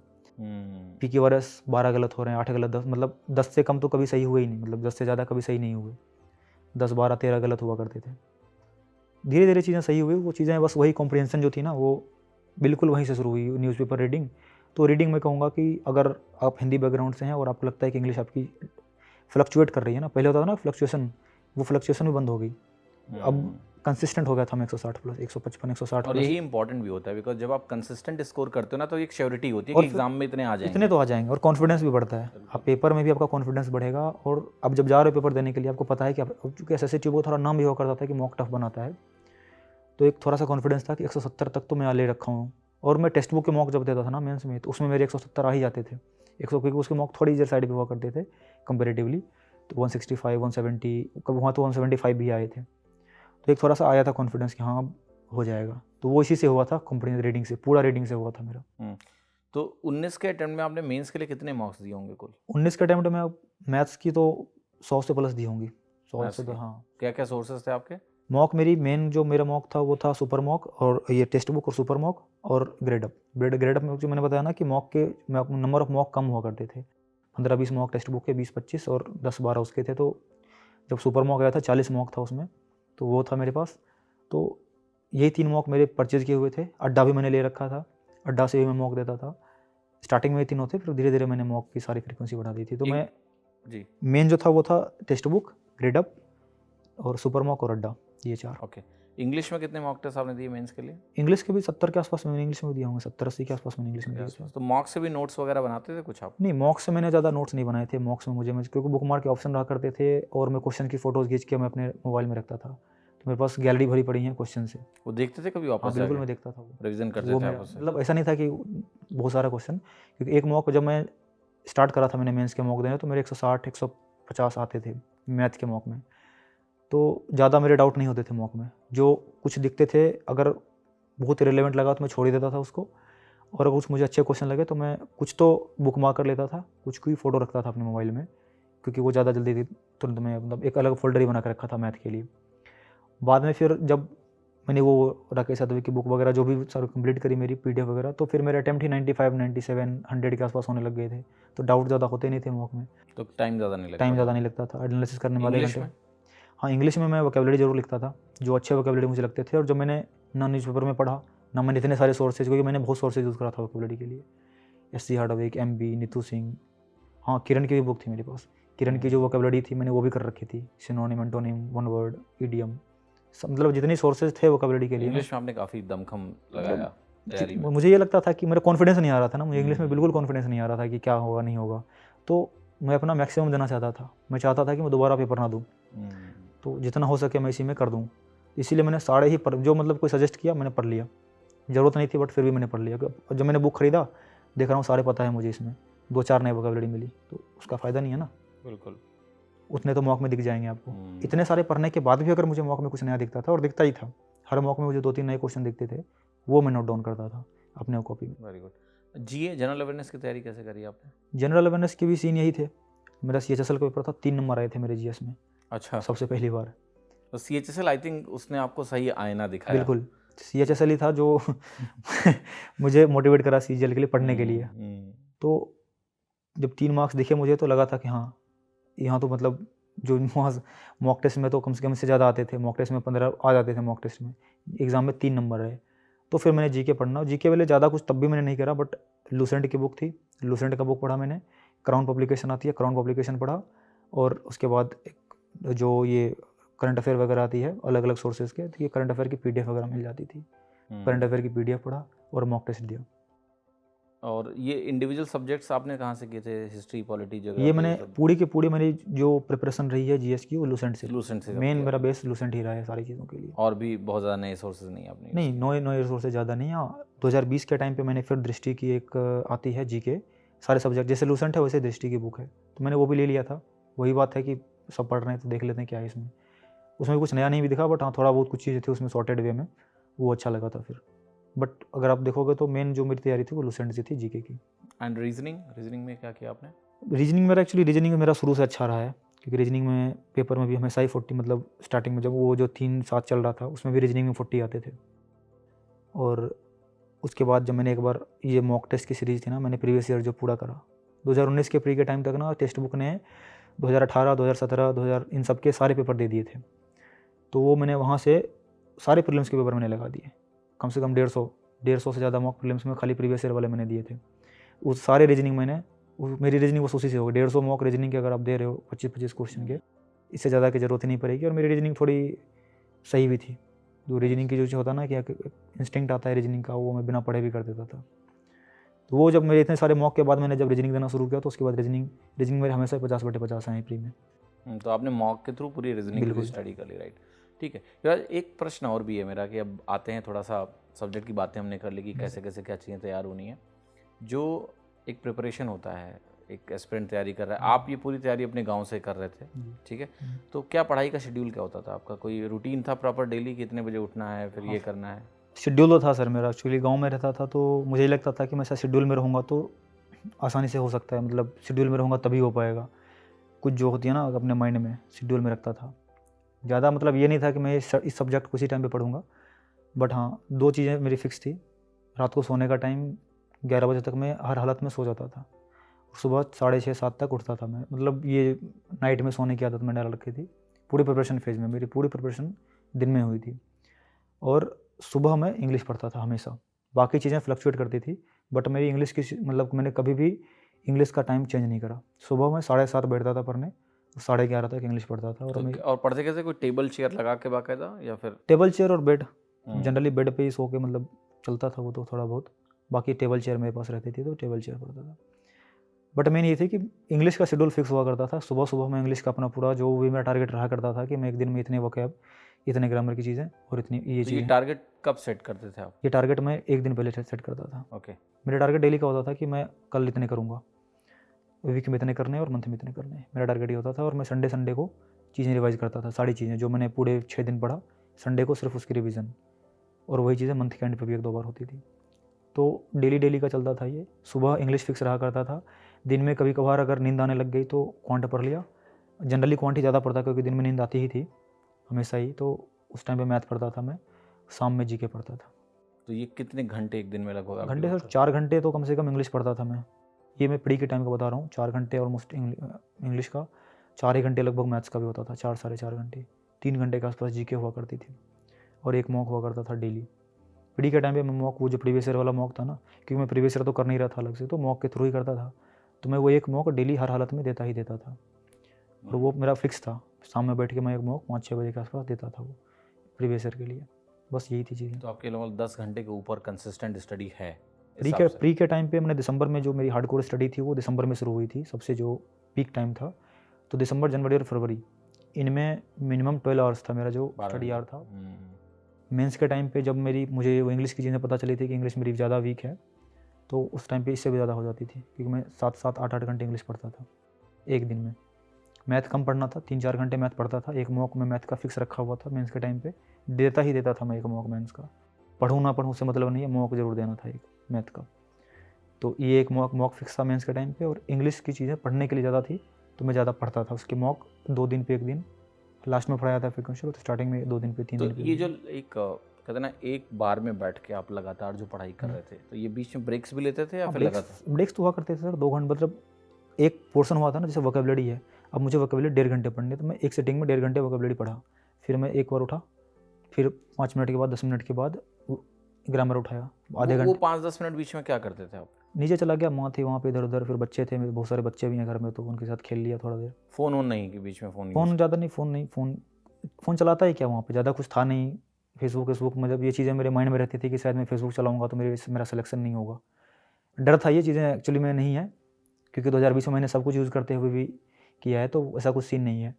पीक्यूआरएस 12 गलत हो रहे हैं, 8 गलत 10, मतलब 10 से कम तो कभी सही हुए ही नहीं, मतलब 10 से ज़्यादा कभी सही नहीं हुए, 10, 12, 13 गलत हुआ करते थे। धीरे धीरे चीज़ें सही हुई, वो चीज़ें बस वही कॉम्प्रिहेंशन जो थी ना वो बिल्कुल वहीं से शुरू हुई, न्यूज़पेपर रीडिंग। तो रीडिंग में कहूँगा कि अगर आप हिंदी बैकग्राउंड से हैं और आपको लगता है कि इंग्लिश आपकी फ्लक्चुएट कर रही है ना, पहले होता था ना फ्लक्चुएशन, वो फ्लक्चुएशन भी बंद हो गई। अब कंसिस्टेंट हो गया था मैं 160 प्लस, 155, 160 और प्लस। यही इंपॉर्टेंट भी होता है, बिकॉज जब आप कंसिस्टेंट स्कोर करते हो ना, तो एक श्योरिटी होती है कि एग्जाम में इतने आ जाएंगे। इतने तो आ जाएंगे और कॉन्फिडेंस भी बढ़ता है। आप पेपर में भी आपका कॉन्फिडेंस बढ़ेगा, और अब जब जा रहे हो पेपर देने के लिए आपको पता है कि अब चूँकि एसएससी ट्यूब थोड़ा नाम भी हुआ करता था कि मॉक टफ बनाता है, तो एक थोड़ा सा कॉन्फिडेंस था कि 170 तक तो मैं ले रखा हूँ। और मैं टेक्स्ट बुक के मॉक जब देता था ना मेंस में, तो उसमें मेरे 170 आ ही जाते थे। 100, क्योंकि उसके मॉक थोड़ी इधर साइड पे हुआ करते थे कंपेरेटिवली, तो 165, 170, कभी वहाँ तो 175 भी आए थे। तो एक थोड़ा सा आया था कॉन्फिडेंस कि हाँ हो जाएगा। तो वो इसी से हुआ था, कंपनी रीडिंग से, पूरा रीडिंग से हुआ था मेरा। तो 19 के अटेम्प्ट में आपने मेंस के लिए कितने मार्क्स दिए होंगे कुल? 19 के अटेम्प्ट में मैथ्स की तो 100 से प्लस दी होंगी, 100 से तो। हाँ, क्या क्या सोर्सेज थे आपके? मॉक मेरी मेन जो मेरा मॉक था वो था सुपर मॉक, और ये टेक्स्ट बुक और सुपर मॉक और ग्रेडअप। ग्रेडअप में जो मैंने बताया ना कि मॉक के नंबर ऑफ मॉक कम हुआ करते थे, 15-20 मॉक टेक्स्ट बुक के, 20-25 और 10-12 उसके थे। तो जब सुपर मॉक आया था 40 मॉक था उसमें, तो वो था मेरे पास। तो यही 3 मॉक मेरे परचेज किए हुए थे। अड्डा भी मैंने ले रखा था, अड्डा से भी मैं मॉक देता था। स्टार्टिंग में ये 3 होते, फिर धीरे धीरे मैंने मॉक की सारी फ्रीक्वेंसी बढ़ा दी थी। तो मैं जी मेन जो था वो था टेक्स्ट बुक, ग्रेडअप और सुपर मॉक और अड्डा, ये 4। ओके। इंग्लिश में कितने मॉक टेस्ट आपने दिए मेंस के लिए? इंग्लिश के भी 70 के आसपास मैंने इंग्लिश में दिया होंगे, 70-80 के आसपास मैंने इंग्लिश में दिए थे। तो मॉक से भी नोट्स वगैरह बनाते थे कुछ आप? नहीं, मॉक्स से मैंने ज़्यादा नोट्स नहीं बनाए थे। मॉक्स में मुझे क्योंकि बुक मार्क के ऑप्शन रहा करते थे, और मैं क्वेश्चन की फोटोज़ खींच के मैं अपने मोबाइल में रखता था। तो मेरे पास गैलरी भरी पड़ी है क्वेश्चन से। वो देखते थे कभी हाँ वापस बिल्कुल, जाके? मैं देखता था वो, रिवीजन करते वो थे मेरा आप उससे? मतलब ऐसा नहीं था कि बहुत सारा क्वेश्चन, क्योंकि एक मॉक जब मैं स्टार्ट करा था मैंने मेंस के मॉक देने, तो मेरे 160, 150 आते थे मैथ के मॉक में। तो ज़्यादा मेरे डाउट नहीं होते थे मॉक में। जो कुछ दिखते थे, अगर बहुत रिलेवेंट लगा तो मैं छोड़ ही देता था उसको, और अगर कुछ मुझे अच्छे क्वेश्चन लगे तो मैं कुछ तो बुक मार्क कर लेता था, कुछ की फ़ोटो रखता था अपने मोबाइल में, क्योंकि वो ज़्यादा जल्दी तुरंत में, मतलब एक अलग फोल्डर ही बना कर रखा था मैथ के लिए। बाद में फिर जब मैंने वो राकेश यादव की बुक वगैरह जो भी सारी कंप्लीट करी मेरी PDF वगैरह, तो फिर मेरे अटैम्प्ट ही 95, 97, 100 के आसपास होने लग गए थे। तो डाउट ज़्यादा होते नहीं थे मॉक में, तो टाइम ज़्यादा नहीं लगता? टाइम ज़्यादा नहीं लगता था एनालिसिस करने में, आधे इंग्लिश घंटे। में? हाँ, इंग्लिश में मैं वोकेबलरी जरूर लिखता था, जो अच्छे वोकेबलरी मुझे लगते थे, और जो मैंने ना न्यूज़पेपर में पढ़ा, ना मैंने इतने सारे सोर्सेज, क्योंकि मैंने बहुत सोर्सेज यूज़ करा था वोकेबलरी के लिए। SC Hardwicke, MB, Neetu Singh, हाँ किरण की भी बुक थी मेरे पास। किरण की जो वोकेबलरी थी मैंने वो भी कर रखी थी, synonym, antonym, one word, idiom, मतलब जितनी सोर्सेज थे वोकेबलरी के लिए। इंग्लिश में आपने काफ़ी दमखम लगाया तैयारी में? मुझे ये लगता था कि मेरा कॉन्फिडेंस नहीं आ रहा था ना, मुझे इंग्लिश में बिल्कुल कॉन्फिडेंस नहीं आ रहा था कि क्या होगा नहीं होगा। तो मैं अपना मैक्सिमम देना चाहता था, मैं चाहता था कि मैं दोबारा पेपर ना दूँ, तो जितना हो सके मैं इसी में कर दूँ। इसीलिए मैंने सारे ही जो मतलब कोई सजेस्ट किया मैंने पढ़ लिया, ज़रूरत नहीं थी बट फिर भी मैंने पढ़ लिया। जब मैंने बुक खरीदा, देख रहा हूँ सारे पता है मुझे, इसमें 2-4 नए वोकेबलरी मिली, तो उसका फ़ायदा नहीं है ना। बिल्कुल। उतने तो मॉक में दिख जाएंगे आपको। इतने सारे पढ़ने के बाद भी अगर मुझे मॉक में कुछ नया दिखता था, और दिखता ही था, हर मॉक में मुझे 2-3 नए क्वेश्चन दिखते थे, वो मैं नोट डाउन करता था अपने कॉपी में। Very good. GA general awareness की तैयारी कैसे करी आपने? जनरल अवेयरनेस के भी सीन यही थे। मेरा CHSL का पेपर था, 3 नंबर आए थे मेरे GS में, अच्छा। सबसे पहली बार। तो CHSL आई थिंक उसने आपको सही आईना दिखाया। बिल्कुल, CHSL ही था जो मुझे मोटिवेट करा CGL के लिए पढ़ने के लिए। तो जब 3 मार्क्स दिखे मुझे, तो लगा था कि हाँ यहाँ तो मतलब जो मॉक टेस्ट में तो कम से कम इससे ज़्यादा आते थे, मॉक टेस्ट में 15 आ जाते थे, मॉक टेस्ट में, एग्ज़ाम में 3 नंबर रहे। तो फिर मैंने GK पढ़ना, GK वाले ज़्यादा कुछ तब भी मैंने नहीं करा, बट लूसेंट की बुक थी, लूसेंट का बुक पढ़ा मैंने, क्राउन पब्लिकेशन आती है, क्राउन पब्लिकेशन पढ़ा, और उसके बाद एक जो ये करंट अफेयर वगैरह आती है अलग अलग सोर्सेज के, तो ये करंट अफेयर की PDF वगैरह मिल जाती थी, करंट अफेयर की PDF पढ़ा और मॉक टेस्ट दिया। और ये इंडिविजुअल सब्जेक्ट्स आपने कहाँ से किए थे? History, polity, geography? ये मैंने पूरी की पूरी मेरी जो प्रिपरेशन रही है GS की, वो लूसेंट से। लूसेंट से मेन मेरा बेस लूसेंट ही रहा है सारी चीज़ों के लिए। और भी बहुत ज़्यादा नए सोर्सेज नहीं आपने? नहीं, नए रिसोर्सेज ज़्यादा नहीं। हाँ, 2020 के टाइम पे मैंने फिर दृष्टि की एक आती है GK, सारे सब्जेक्ट जैसे लूसेंट है वैसे दृष्टि की बुक है, तो मैंने वो भी ले लिया था। वही बात है कि सब पढ़ रहे हैं तो देख लेते हैं क्या है इसमें। उसमें कुछ नया नहीं भी दिखा, बट हाँ थोड़ा बहुत कुछ चीज़ें थी उसमें सॉर्टेड वे में, वो अच्छा लगा था फिर। बट अगर आप देखोगे तो मेन जो मेरी तैयारी थी वो लूसेंट से थी GK की। एंड रीजनिंग में क्या किया आपने? रीजनिंग मेरा एक्चुअली रीजनिंग मेरा शुरू से अच्छा रहा है, क्योंकि रीजनिंग में पेपर में भी हमेशा ही 40, मतलब स्टार्टिंग में जब वो जो 3 साल चल रहा था उसमें भी रीजनिंग में 40 आते थे। और उसके बाद जब मैंने एक बार ये मॉक टेस्ट की सीरीज़ थी ना, मैंने प्रीवियस ईयर जो पूरा करा 2019 के प्री के टाइम तक ना, टेक्स्ट बुक ने 2018, 2017, 2000 इन सब के सारे पेपर दे दिए थे। तो वो मैंने वहाँ से सारे प्रीलिम्स के पेपर मैंने लगा दिए, कम से कम 150 से ज़्यादा मॉक प्रीलिम्स में खाली प्रीवियस ईयर वाले मैंने दिए थे। उस सारे रीजनिंग मैंने मेरी रीजनिंग बस उसी से होगी। 150 मॉक रीजनिंग के अगर आप दे रहे हो 25-25 क्वेश्चन के, इससे ज़्यादा की ज़रूरत ही नहीं पड़ेगी। और मेरी रीजनिंग थोड़ी सही भी थी। जो रीजनिंग की जो होता है ना कि इंस्टिंक्ट आता है रीजनिंग का, वो मैं बिना पढ़े भी कर देता था। तो वो जब मेरे इतने सारे मॉक के बाद मैंने जब रीजनिंग देना शुरू किया, तो उसके बाद रीजनिंग मेरे हमेशा 50/50 आए प्री में। तो आपने मॉक के थ्रू पूरी रीजनिंग की बिल्कुल। स्टडी कर ली, राइट? ठीक है युवराज, एक प्रश्न और भी है मेरा कि अब आते हैं, थोड़ा सा सब्जेक्ट की बातें हमने कर ली कि कैसे कैसे क्या चीज़ें तैयार होनी है। जो एक प्रिपरेशन होता है, एक एस्पिरेंट तैयारी कर रहा है, आप ये पूरी तैयारी अपने गांव से कर रहे थे, ठीक है? तो क्या पढ़ाई का शेड्यूल क्या होता था आपका? कोई रूटीन था प्रॉपर डेली कि इतने बजे उठना है, फिर ये करना है? शेड्यूल तो था सर मेरा। एक्चुअली गांव में रहता था तो मुझे लगता था कि मैं शायद शेड्यूल में रहूँगा तो आसानी से हो सकता है, मतलब शेड्यूल में रहूँगा तभी हो पाएगा। कुछ जो होती है ना अपने माइंड में, शेड्यूल में रखता था ज़्यादा। मतलब ये नहीं था कि मैं इस सब्जेक्ट को इसी टाइम पे पढ़ूंगा। बट हाँ, 2 चीज़ें मेरी फिक्स थी। रात को सोने का टाइम 11 बजे तक मैं हर हालत में सो जाता था। सुबह 6:30-7 तक उठता था मैं। मतलब ये नाइट में सोने की आदत मैंने डाल रखी थी। पूरी प्रिपरेशन फेज़ में मेरी पूरी प्रिपरेशन दिन में हुई थी। और सुबह मैं इंग्लिश पढ़ता था हमेशा। बाकी चीज़ें फ्लक्चुएट करती थी, बट मेरी इंग्लिश की मतलब मैंने कभी भी इंग्लिश का टाइम चेंज नहीं करा। सुबह मैं 7:30 बैठता था पढ़ने, 11:30 तक इंग्लिश पढ़ता था। और पढ़ते कैसे? कोई टेबल चेयर लगा के बाकायदा, या फिर टेबल चेयर और बेड, जनरली बेड पे ही सो के मतलब चलता था वो तो थोड़ा बहुत। बाकी टेबल चेयर मेरे पास रहती थी तो टेबल चेयर पढ़ता था। बट मेन ये थी कि इंग्लिश का शेड्यूल फिक्स हुआ करता था। सुबह सुबह मैं इंग्लिश का अपना पूरा जो भी मेरा टारगेट रहा करता था कि मैं एक दिन में इतने वोकैब, इतने ग्रामर की चीज़ें और इतनी ये तो ये चीज़ें। टारगेट कब सेट करते थे आप? ये टारगेट मैं एक दिन पहले सेट करता था। ओके। मेरा टारगेट डेली का होता था कि मैं कल इतने करूँगा, वीक में इतने करने हैं और मंथ में इतने करने हैं। मेरा टारगेट ये होता था। और मैं संडे को चीज़ें रिवाइज करता था, सारी चीज़ें जो मैंने पूरे 6 दिन पढ़ा, संडे को सिर्फ उसकी रिवीजन। और वही चीज़ें मंथ के एंड पे भी 1-2 बार होती थी। तो डेली का चलता था ये। सुबह इंग्लिश फिक्स रहा करता था। दिन में कभी कभार अगर नींद आने लग गई तो क्वांट पढ़ लिया। जनरली क्वांट ही ज़्यादा पढ़ता क्योंकि दिन में नींद आती ही थी हमेशा ही। तो उस टाइम पे मैथ पढ़ता था मैं, शाम में जीके पढ़ता था। तो ये कितने घंटे एक दिन में लगभग? घंटे सर 4 घंटे तो कम से कम इंग्लिश पढ़ता था मैं। ये मैं प्री के टाइम का बता रहा हूँ। 4 घंटे ऑलमोस्ट इंग्लिश का, 4 ही घंटे लगभग मैथ्स का भी होता था, 4-4.5 घंटे। 3 घंटे के आसपास जीके हुआ करती थी और एक मॉक हुआ करता था डेली। प्री के टाइम पे मैं मॉक, वो जो प्रीवियस ईयर वाला मॉक था ना, क्योंकि मैं प्रीवियस ईयर तो कर नहीं रहा था अलग से, तो मॉक के थ्रू ही करता था। तो मैं वो एक मॉक डेली हर हालत में देता था। और वो मेरा फिक्स था, शाम में बैठ के मैं एक मॉक 5-6 बजे के आसपास देता था वो प्रीवियस ईयर के लिए। बस यही थी चीज़ें। तो आपके लगभग 10 घंटे के ऊपर कंसिस्टेंट स्टडी है प्री के टाइम पे मैंने दिसंबर में जो मेरी हार्डकोर स्टडी थी वो दिसंबर में शुरू हुई थी। सबसे जो पीक टाइम था तो दिसंबर, जनवरी और फरवरी, इनमें मिनिमम 12 आवर्स था मेरा जो स्टडी आवर था। मेंस के टाइम पे जब मुझे वो इंग्लिश की चीज़ें पता चली थी कि इंग्लिश मेरी ज़्यादा वीक है, तो उस टाइम पे इससे भी ज़्यादा हो जाती थी क्योंकि मैं 7-7, 8-8 घंटे इंग्लिश पढ़ता था एक दिन में। मैथ कम पढ़ना था, 3-4 घंटे मैथ पढ़ता था। एक मॉक में मैथ का फिक्स रखा हुआ था मेंस के टाइम पे, देता था मैं एक मॉक मेंस का। पढ़ूँ ना पढ़ूँ उससे मतलब नहीं है, मॉक ज़रूर देना था एक मैथ का। तो ये एक मॉक फिक्स था मेंस के टाइम पे। और इंग्लिश की चीज़ें पढ़ने के लिए ज़्यादा थी तो मैं ज़्यादा पढ़ता था। उसके मॉक 2 दिन पे 1 दिन, लास्ट में पढ़ाया था फिर क्वेश्चन, तो स्टार्टिंग में 2 दिन पे 3 दिन पे। तो ये जो एक कहते हैं ना, एक बार में बैठ के आप लगातार जो पढ़ाई कर रहे थे, तो ये बीच में ब्रेक्स भी लेते थे या फिर लगातार? ब्रेक्स तो हुआ करते थे सर, 2 घंटे। मतलब एक पोर्शन हुआ था ना, जैसे वोकैबुलरी है, अब मुझे वोकैबुलरी 1.5 घंटे पढ़नी है तो मैं एक सिटिंग में 1.5 घंटे वोकैबुलरी पढ़ा। फिर मैं एक बार उठा, फिर 5 मिनट के बाद 10 मिनट के बाद ग्रामर उठाया, आधे घंटे। वो 5-10 मिनट बीच में क्या करते थे आप? नीचे चला गया, माँ थी वहाँ पे इधर उधर, फिर बच्चे थे मेरे, बहुत सारे बच्चे भी हैं घर में, तो उनके साथ खेल लिया थोड़ा देर। फ़ोन ऑन नहीं कि बीच में फ़ोन ज़्यादा नहीं, फ़ोन चलाता ही क्या वहाँ पे, ज़्यादा कुछ था नहीं। फेसबुक मतलब ये चीज़ें मेरे माइंड में रहती थी कि शायद मैं फेसबुक चलाऊँगा तो मेरा सिलेक्शन नहीं होगा। डर था, ये चीज़ें एक्चुअली में नहीं है क्योंकि 2020 में मैंने सब कुछ यूज़ करते हुए भी किया है, तो ऐसा कुछ सीन नहीं है।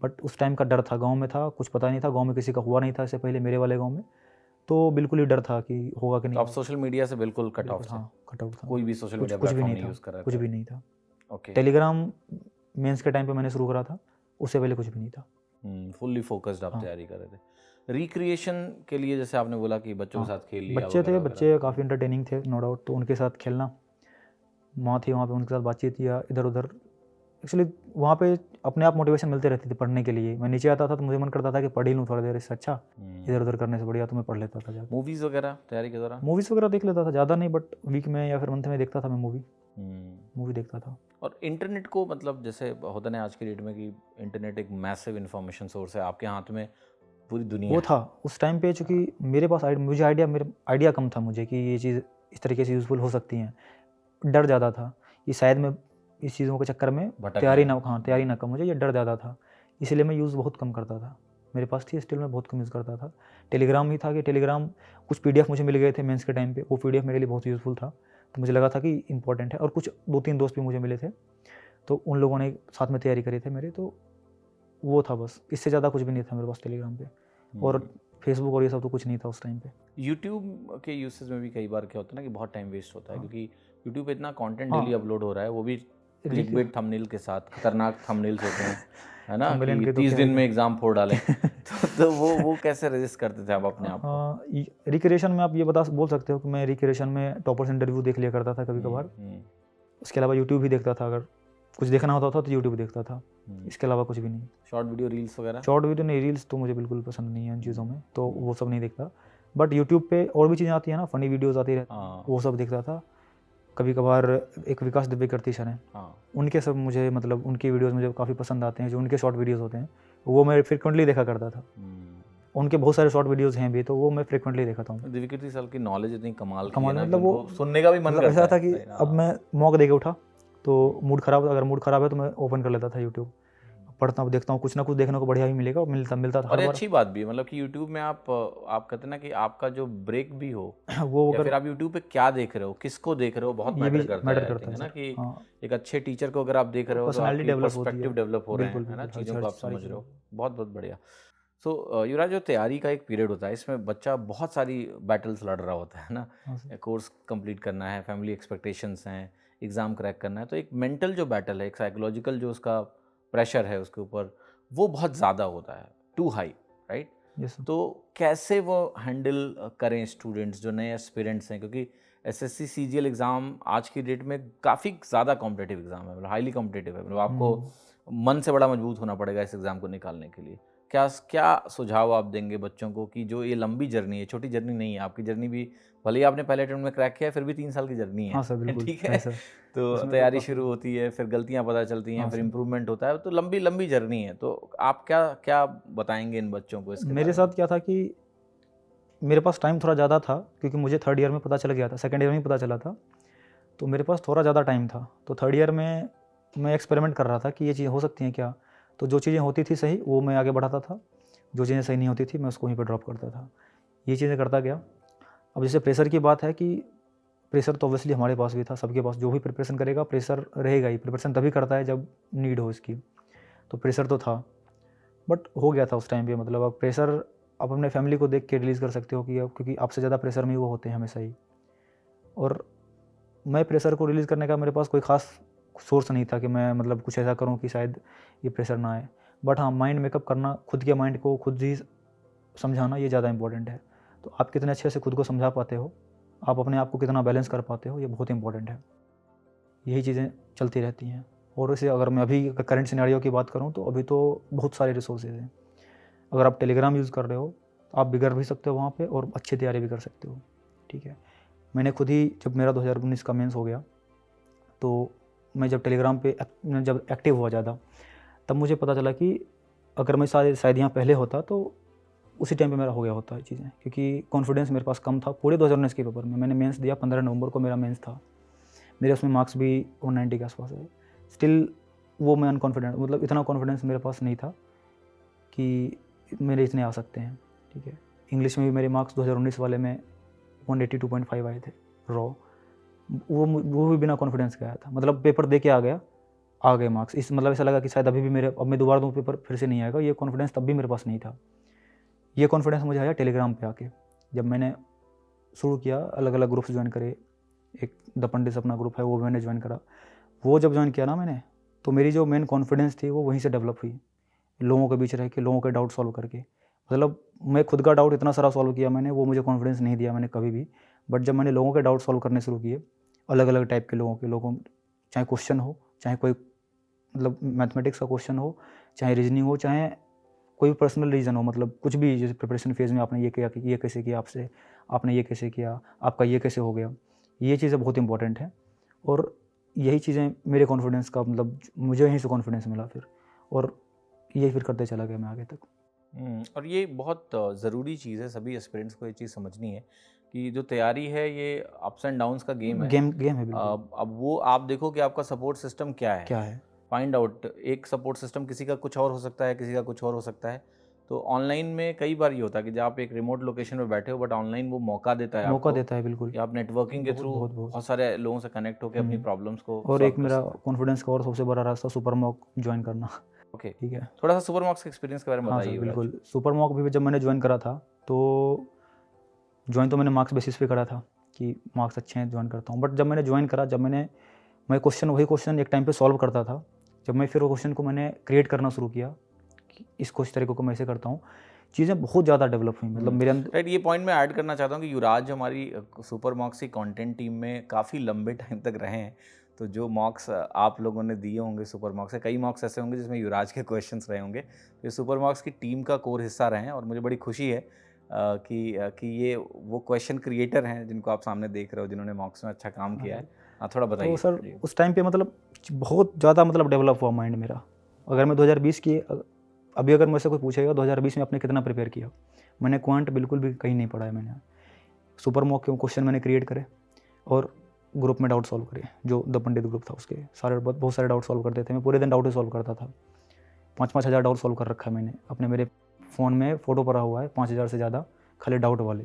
बट उस टाइम का डर था, गाँव में था, कुछ पता नहीं था, गाँव में किसी का हुआ नहीं था इससे पहले मेरे वाले गाँव में, तो बिल्कुल ही डर था कि होगा कि नहीं। तो आप सोशल मीडिया से बिल्कुल कट ऑफ थे? हाँ, कट आउट था। कोई भी सोशल मीडिया कुछ भी प्लेटफॉर्म नहीं यूज़ कर रहा था, कुछ भी नहीं था। ओके। टेलीग्राम मेंस के टाइम पे मैंने शुरू करा था, उससे पहले कुछ भी नहीं था। फुल्ली फोकस्ड आप तैयारी कर रहे थे। रिक्रिएशन के लिए जैसे आपने बोला कि बच्चों के साथ खेल लिया, बच्चे काफ़ी इंटरटेनिंग थे नो डाउट, तो उनके साथ खेलना, माँ थी वहाँ पे, उनके साथ बातचीत या इधर उधर। एक्चुअली वहाँ पे अपने आप मोटिवेशन मिलते रहती थी पढ़ने के लिए। मैं नीचे आता था तो मुझे मन करता था कि पढ़ ही लूँ थोड़ा देर, इससे अच्छा इधर उधर करने से बढ़िया तो मैं पढ़ लेता था। मूवीज़ वगैरह तैयारी के दौरान? मूवीज़ वगैरह देख लेता था, ज़्यादा नहीं, बट वीक में या फिर मंथ में देखता था मैं मूवी देखता था। और इंटरनेट को, मतलब जैसे होता है आज की डेट में कि इंटरनेट एक मैसिव इन्फॉर्मेशन सोर्स है, आपके हाथ में पूरी दुनिया वो था उस टाइम पे, चूँकि मेरे पास आइडिया कम था मुझे कि ये चीज़ इस तरीके से यूज़फुल हो सकती हैं। डर ज़्यादा था कि शायद मैं इस चीज़ों के चक्कर में भटक तैयारी गए। ना तैयारी ना कम हो जाए, ये डर ज़्यादा था, इसलिए मैं यूज़ बहुत कम करता था। मेरे पास थी स्टिल मैं बहुत कम यूज़ करता था। टेलीग्राम ही था कि टेलीग्राम कुछ पीडीएफ मुझे मिल गए थे मेंस के टाइम पे, वो पीडीएफ मेरे लिए बहुत यूज़फुल था, तो मुझे लगा था कि इंपॉर्टेंट है, और कुछ 2-3 दोस्त भी मुझे मिले थे, तो उन लोगों ने साथ में तैयारी करी थे मेरे, तो वो था बस, इससे ज़्यादा कुछ भी नहीं था मेरे पास टेलीग्राम पे, और फेसबुक और ये सब तो कुछ नहीं था उस टाइम पे। यूट्यूब के यूसेज में भी कई बार क्या होता है ना कि बहुत टाइम वेस्ट होता है, हाँ। क्योंकि यूट्यूब पे इतना कंटेंट हाँ। डेली अपलोड हो रहा है, वो भी रिक क्लिकबेट थंबनेल के साथ, खतरनाक थंबनेल्स होते हैं, है ना, थंबनेल कि के तो 30 क्या दिन है में कि एग्जाम फोड़ डालें। तो वो कैसे रजिस्ट करते थे आप अपने आप को? हाँ, रिक्रिएशन में आप ये बोल सकते हो कि मैं रिक्रिएशन में टॉपर्स इंटरव्यू देख लिया करता था कभी कभार। उसके अलावा यूट्यूब भी देखता था, अगर कुछ देखना होता था तो यूट्यूब देखता था, इसके अलावा कुछ भी नहीं। शॉर्ट वीडियो रील्स वगैरह? शॉर्ट वीडियो नहीं, रील्स तो मुझे बिल्कुल पसंद नहीं है इन चीज़ों में, तो वो सब नहीं देखता। बट यूट्यूब पे और भी चीज़ें आती हैं ना, फ़नी वीडियोज़ आती रहती हैं, हाँ वो सब देखता था। कभी कभार एक विकास दिव्यकीर्ति सर हैं, हाँ। उनके सब मुझे मतलब उनकी वीडियोज़ मुझे काफ़ी पसंद आते हैं, जो उनके शॉर्ट वीडियोज़ होते हैं वो मैं फ्रिक्वेंटली देखा करता था। उनके बहुत सारे शॉर्ट वीडियोज़ हैं भी, तो वो मैं फ्रिक्वेंटली देखता हूँ। दिव्यकीर्ति सर की नॉलेज इतनी कमाल की है कमाल ना कि मतलब वो उनको सुनने का भी मन मतलब करता ऐसा था है। कि सही ना? अब मैं मॉक दे के उठा तो मूड ख़राब है तो मैं ओपन कर लेता था यूट्यूब, पढ़ता हूँ, देखता हूँ, कुछ ना कुछ देखने को बढ़िया ही मिलेगा, और मिलता था और हर ये बार। अच्छी बात भी है, मतलब कि यूट्यूब में आप कहते हैं ना कि आपका जो ब्रेक भी हो, वो या अगर फिर आप यूट्यूब पे क्या देख रहे हो, किसको देख रहे हो, बहुत ये भी मैटर करता मैटर है, आई करता थिंक, है है ना, सर। कि हाँ, एक अच्छे टीचर को अगर आप देख रहे हो तो पर्सनैलिटी आपकी डेवलप होती पर्सपेक्टिव है। डेवलप हो रहे हैं, बिल्कुल, है ना, बिल्कुल, हर चीज़ों को आप सारी समझ रहे चीज़ें। हो। बहुत बहुत बढ़िया। सो युवराज, जो तैयारी का एक पीरियड होता है, इसमें बच्चा बहुत सारी बैटल्स लड़ रहा होता है ना, हाँ सर। कोर्स कंप्लीट करना है, फैमिली एक्सपेक्टेशंस हैं, एग्ज़ाम क्रैक करना है, तो एक मेंटल जो बैटल है, एक साइकोलॉजिकल जो उसका प्रेशर है उसके ऊपर, वो बहुत ज़्यादा होता है, too high, right? Yes sir. तो कैसे वो हैंडल करें स्टूडेंट्स जो नए एस्पिरेंट्स हैं, क्योंकि एसएससी सीजीएल एग्ज़ाम आज की डेट में काफ़ी ज़्यादा कॉम्पिटिटिव एग्ज़ाम है, मतलब हाईली कॉम्पिटिटिव है, मतलब आपको मन से बड़ा मजबूत होना पड़ेगा इस एग्ज़ाम को निकालने के लिए। क्या क्या सुझाव आप देंगे बच्चों को कि जो ये लंबी जर्नी है, छोटी जर्नी नहीं है, आपकी जर्नी भी भले ही आपने पहले अटेम्प्ट में क्रैक किया है, फिर भी 3 साल की जर्नी है, हाँ सर, बिल्कुल ठीक है है? सर। तो उसमें तो तैयारी काफ़ी। शुरू होती है, फिर गलतियाँ पता चलती हैं, हाँ फिर सर। इम्प्रूवमेंट होता है, तो लंबी लंबी जर्नी है। तो आप क्या क्या बताएंगे इन बच्चों को इसके मेरे बारे में? साथ क्या था कि मेरे पास टाइम थोड़ा ज़्यादा था, क्योंकि मुझे थर्ड ईयर में पता चल गया था, सेकंड ईयर में ही पता चला था, तो मेरे पास थोड़ा ज़्यादा टाइम था। तो थर्ड ईयर में मैं एक्सपेरिमेंट कर रहा था कि ये चीज़ें हो सकती हैं क्या, तो जो चीज़ें होती थी सही वो मैं आगे बढ़ाता था, जो चीज़ें सही नहीं होती थी मैं उसको वहीं पर ड्रॉप करता था, ये चीज़ें करता गया। अब जैसे प्रेशर की बात है कि प्रेशर तो ऑब्वियसली हमारे पास भी था, सबके पास, जो भी प्रिपरेशन करेगा प्रेशर रहेगा ही, प्रिपरेशन तभी करता है जब नीड हो इसकी, तो प्रेशर तो था, बट हो गया था उस टाइम पे। मतलब अब प्रेशर आप अपने फैमिली को देख के रिलीज़ कर सकते हो कि क्योंकि आपसे ज़्यादा प्रेशर में ही वो होते हैं हमेशा ही, और मैं प्रेशर को रिलीज़ करने का मेरे पास कोई ख़ास सोर्स नहीं था कि मैं मतलब कुछ ऐसा करूं कि शायद ये प्रेशर ना आए। बट हाँ, माइंड मेकअप करना, खुद के माइंड को खुद ही समझाना, ये ज़्यादा इंपॉर्टेंट है। तो आप कितने अच्छे से खुद को समझा पाते हो, आप अपने आप को कितना बैलेंस कर पाते हो, ये बहुत इंपॉर्टेंट है। यही चीज़ें चलती रहती हैं। और वैसे अगर मैं अभी करंट सिनेरियो की बात करूँ तो अभी तो बहुत सारे रिसोर्सेज हैं। अगर आप टेलीग्राम यूज़ कर रहे हो तो आप बिगड़ भी सकते हो वहाँ पे, और अच्छी तैयारी भी कर सकते हो, ठीक है। मैंने खुद ही, जब मेरा 2019 का मेंस हो गया, तो मैं जब टेलीग्राम पे जब एक्टिव हुआ ज़्यादा, तब मुझे पता चला कि अगर मैं शायद यहाँ पहले होता तो उसी टाइम पे मेरा हो गया होता है चीज़ें, क्योंकि कॉन्फिडेंस मेरे पास कम था। पूरे 2019 के पेपर में मैंने मेंस दिया, 15 नवंबर को मेरा मेंस था, मेरे उसमें मार्क्स भी 190 के आसपास है। स्टिल वो मैं अनकॉन्फिडेंट, मतलब इतना कॉन्फिडेंस मेरे पास नहीं था कि मेरे इतने आ सकते हैं, ठीक है। इंग्लिश में भी मेरे मार्क्स 2019 वाले में 182.5 आए थे रॉ, वो भी बिना कॉन्फिडेंस के आया था। मतलब पेपर दे के आ गए मार्क्स, इस मतलब ऐसा लगा कि शायद अभी भी मेरे, अब मैं दोबारा दूँ पेपर फिर से नहीं आएगा, ये कॉन्फिडेंस तब भी मेरे पास नहीं था। ये कॉन्फिडेंस मुझे आया टेलीग्राम पे आके, जब मैंने शुरू किया, अलग अलग ग्रुप्स ज्वाइन करे, एक द पंडित अपना ग्रुप है वो मैंने ज्वाइन करा। वो जब ज्वाइन किया ना मैंने, तो मेरी जो मेन कॉन्फिडेंस थी वो वहीं से डेवलप हुई, लोगों के बीच रह के, लोगों के डाउट सॉल्व करके। मतलब मैं खुद का डाउट इतना सारा सॉल्व किया मैंने, वो मुझे कॉन्फिडेंस नहीं दिया मैंने कभी भी। बट जब मैंने लोगों के डाउट सॉल्व करने शुरू किए, अलग अलग टाइप के लोगों, चाहे क्वेश्चन हो, चाहे कोई मतलब मैथमेटिक्स का क्वेश्चन हो, चाहे रीजनिंग हो, चाहे कोई पर्सनल रीज़न हो, मतलब कुछ भी, जैसे प्रिपरेशन फेज़ में आपने ये किया, ये कैसे किया, आपसे आपने ये कैसे किया, आपका ये कैसे हो गया, ये चीज़ें बहुत इंपॉर्टेंट हैं। और यही चीज़ें मेरे कॉन्फिडेंस का, मतलब मुझे यहीं से कॉन्फिडेंस मिला फिर, और यही फिर करते चला गया मैं आगे तक। और ये बहुत ज़रूरी चीज़ है, सभी एस्पिरेंट्स को ये चीज़ समझनी है कि जो तैयारी है ये अप्स एंड डाउन्स का गेम है। गेम गेम है बिल्कुल। अब वो आप देखो कि आपका सपोर्ट सिस्टम क्या है, क्या है? Find out. एक सपोर्ट सिस्टम किसी का कुछ और हो सकता है, किसी का कुछ और हो सकता है। तो ऑनलाइन में कई बार ये होता है कि जब आप एक रिमोट लोकेशन में बैठे हो, बट ऑनलाइन वो मौका देता है मौका आपको देता है बिल्कुल। कि आप नेटवर्किंग के बहुत थ्रू बहुत बहुत। बहुत सारे लोगों से कनेक्ट होकर अपनी प्रॉब्लम्स को और सॉल्व एक कर मेरा सकते कॉन्फिडेंस का और सबसे बड़ा रास्ता सुपर मॉक ज्वाइन करना। हैं। ओके, ठीक है। थोड़ा सा सुपर मॉक्स के एक्सपीरियंस के बारे में हाँ बताइए सर युवराज। बिल्कुल। सुपर मॉक भी जब मैंने ज्वाइन करा था तो ज्वाइन तो मैंने मार्क्स बेसिस पे करा था कि मार्क्स अच्छे हैं ज्वाइन करता हूँ। बट जब मैंने ज्वाइन करा, जब मैं क्वेश्चन वही क्वेश्चन एक टाइम पे सॉल्व करता था। जब मैं फिर वो क्वेश्चन को मैंने क्रिएट करना शुरू किया कि इसको इस तरीके को मैं ऐसे करता हूँ, चीज़ें बहुत ज़्यादा डेवलप हुई। मतलब मेरे अंदर राइट, ये पॉइंट मैं ऐड करना चाहता हूँ कि युवराज हमारी सुपर मॉक्स की कंटेंट टीम में काफ़ी लंबे टाइम तक रहे हैं। तो जो मॉक्स आप लोगों ने दिए होंगे सुपर मॉक्स से, कई मॉक्स ऐसे होंगे जिसमें युवराज के क्वेश्चंस रहे होंगे। तो ये सुपर मॉक्स की टीम का कोर हिस्सा रहे हैं और मुझे बड़ी खुशी है कि ये वो क्वेश्चन क्रिएटर हैं जिनको आप सामने देख रहे हो, जिन्होंने मॉक्स में अच्छा काम किया है। थोड़ा तो बताइए सर जी। उस टाइम पे मतलब बहुत ज़्यादा मतलब डेवलप हुआ माइंड मेरा। अगर मैं 2020 की अभी अगर मुझसे कोई पूछेगा 2020 में आपने कितना प्रिपेयर किया, मैंने क्वांट बिल्कुल भी कहीं नहीं पढ़ा है मैंने। सुपर मॉक के क्वेश्चन मैंने क्रिएट करे और ग्रुप में डाउट सॉल्व करे। जो द पंडित ग्रुप था उसके सारे बहुत सारे डाउट सॉल्व करते थे। मैं पूरे दिन डाउट ही सॉल्व करता था। 5-5 हज़ार डाउट सॉल्व कर रखा है मैंने अपने। मेरे फ़ोन में फ़ोटो पड़ा हुआ है 5,000 से ज़्यादा खाली डाउट वाले।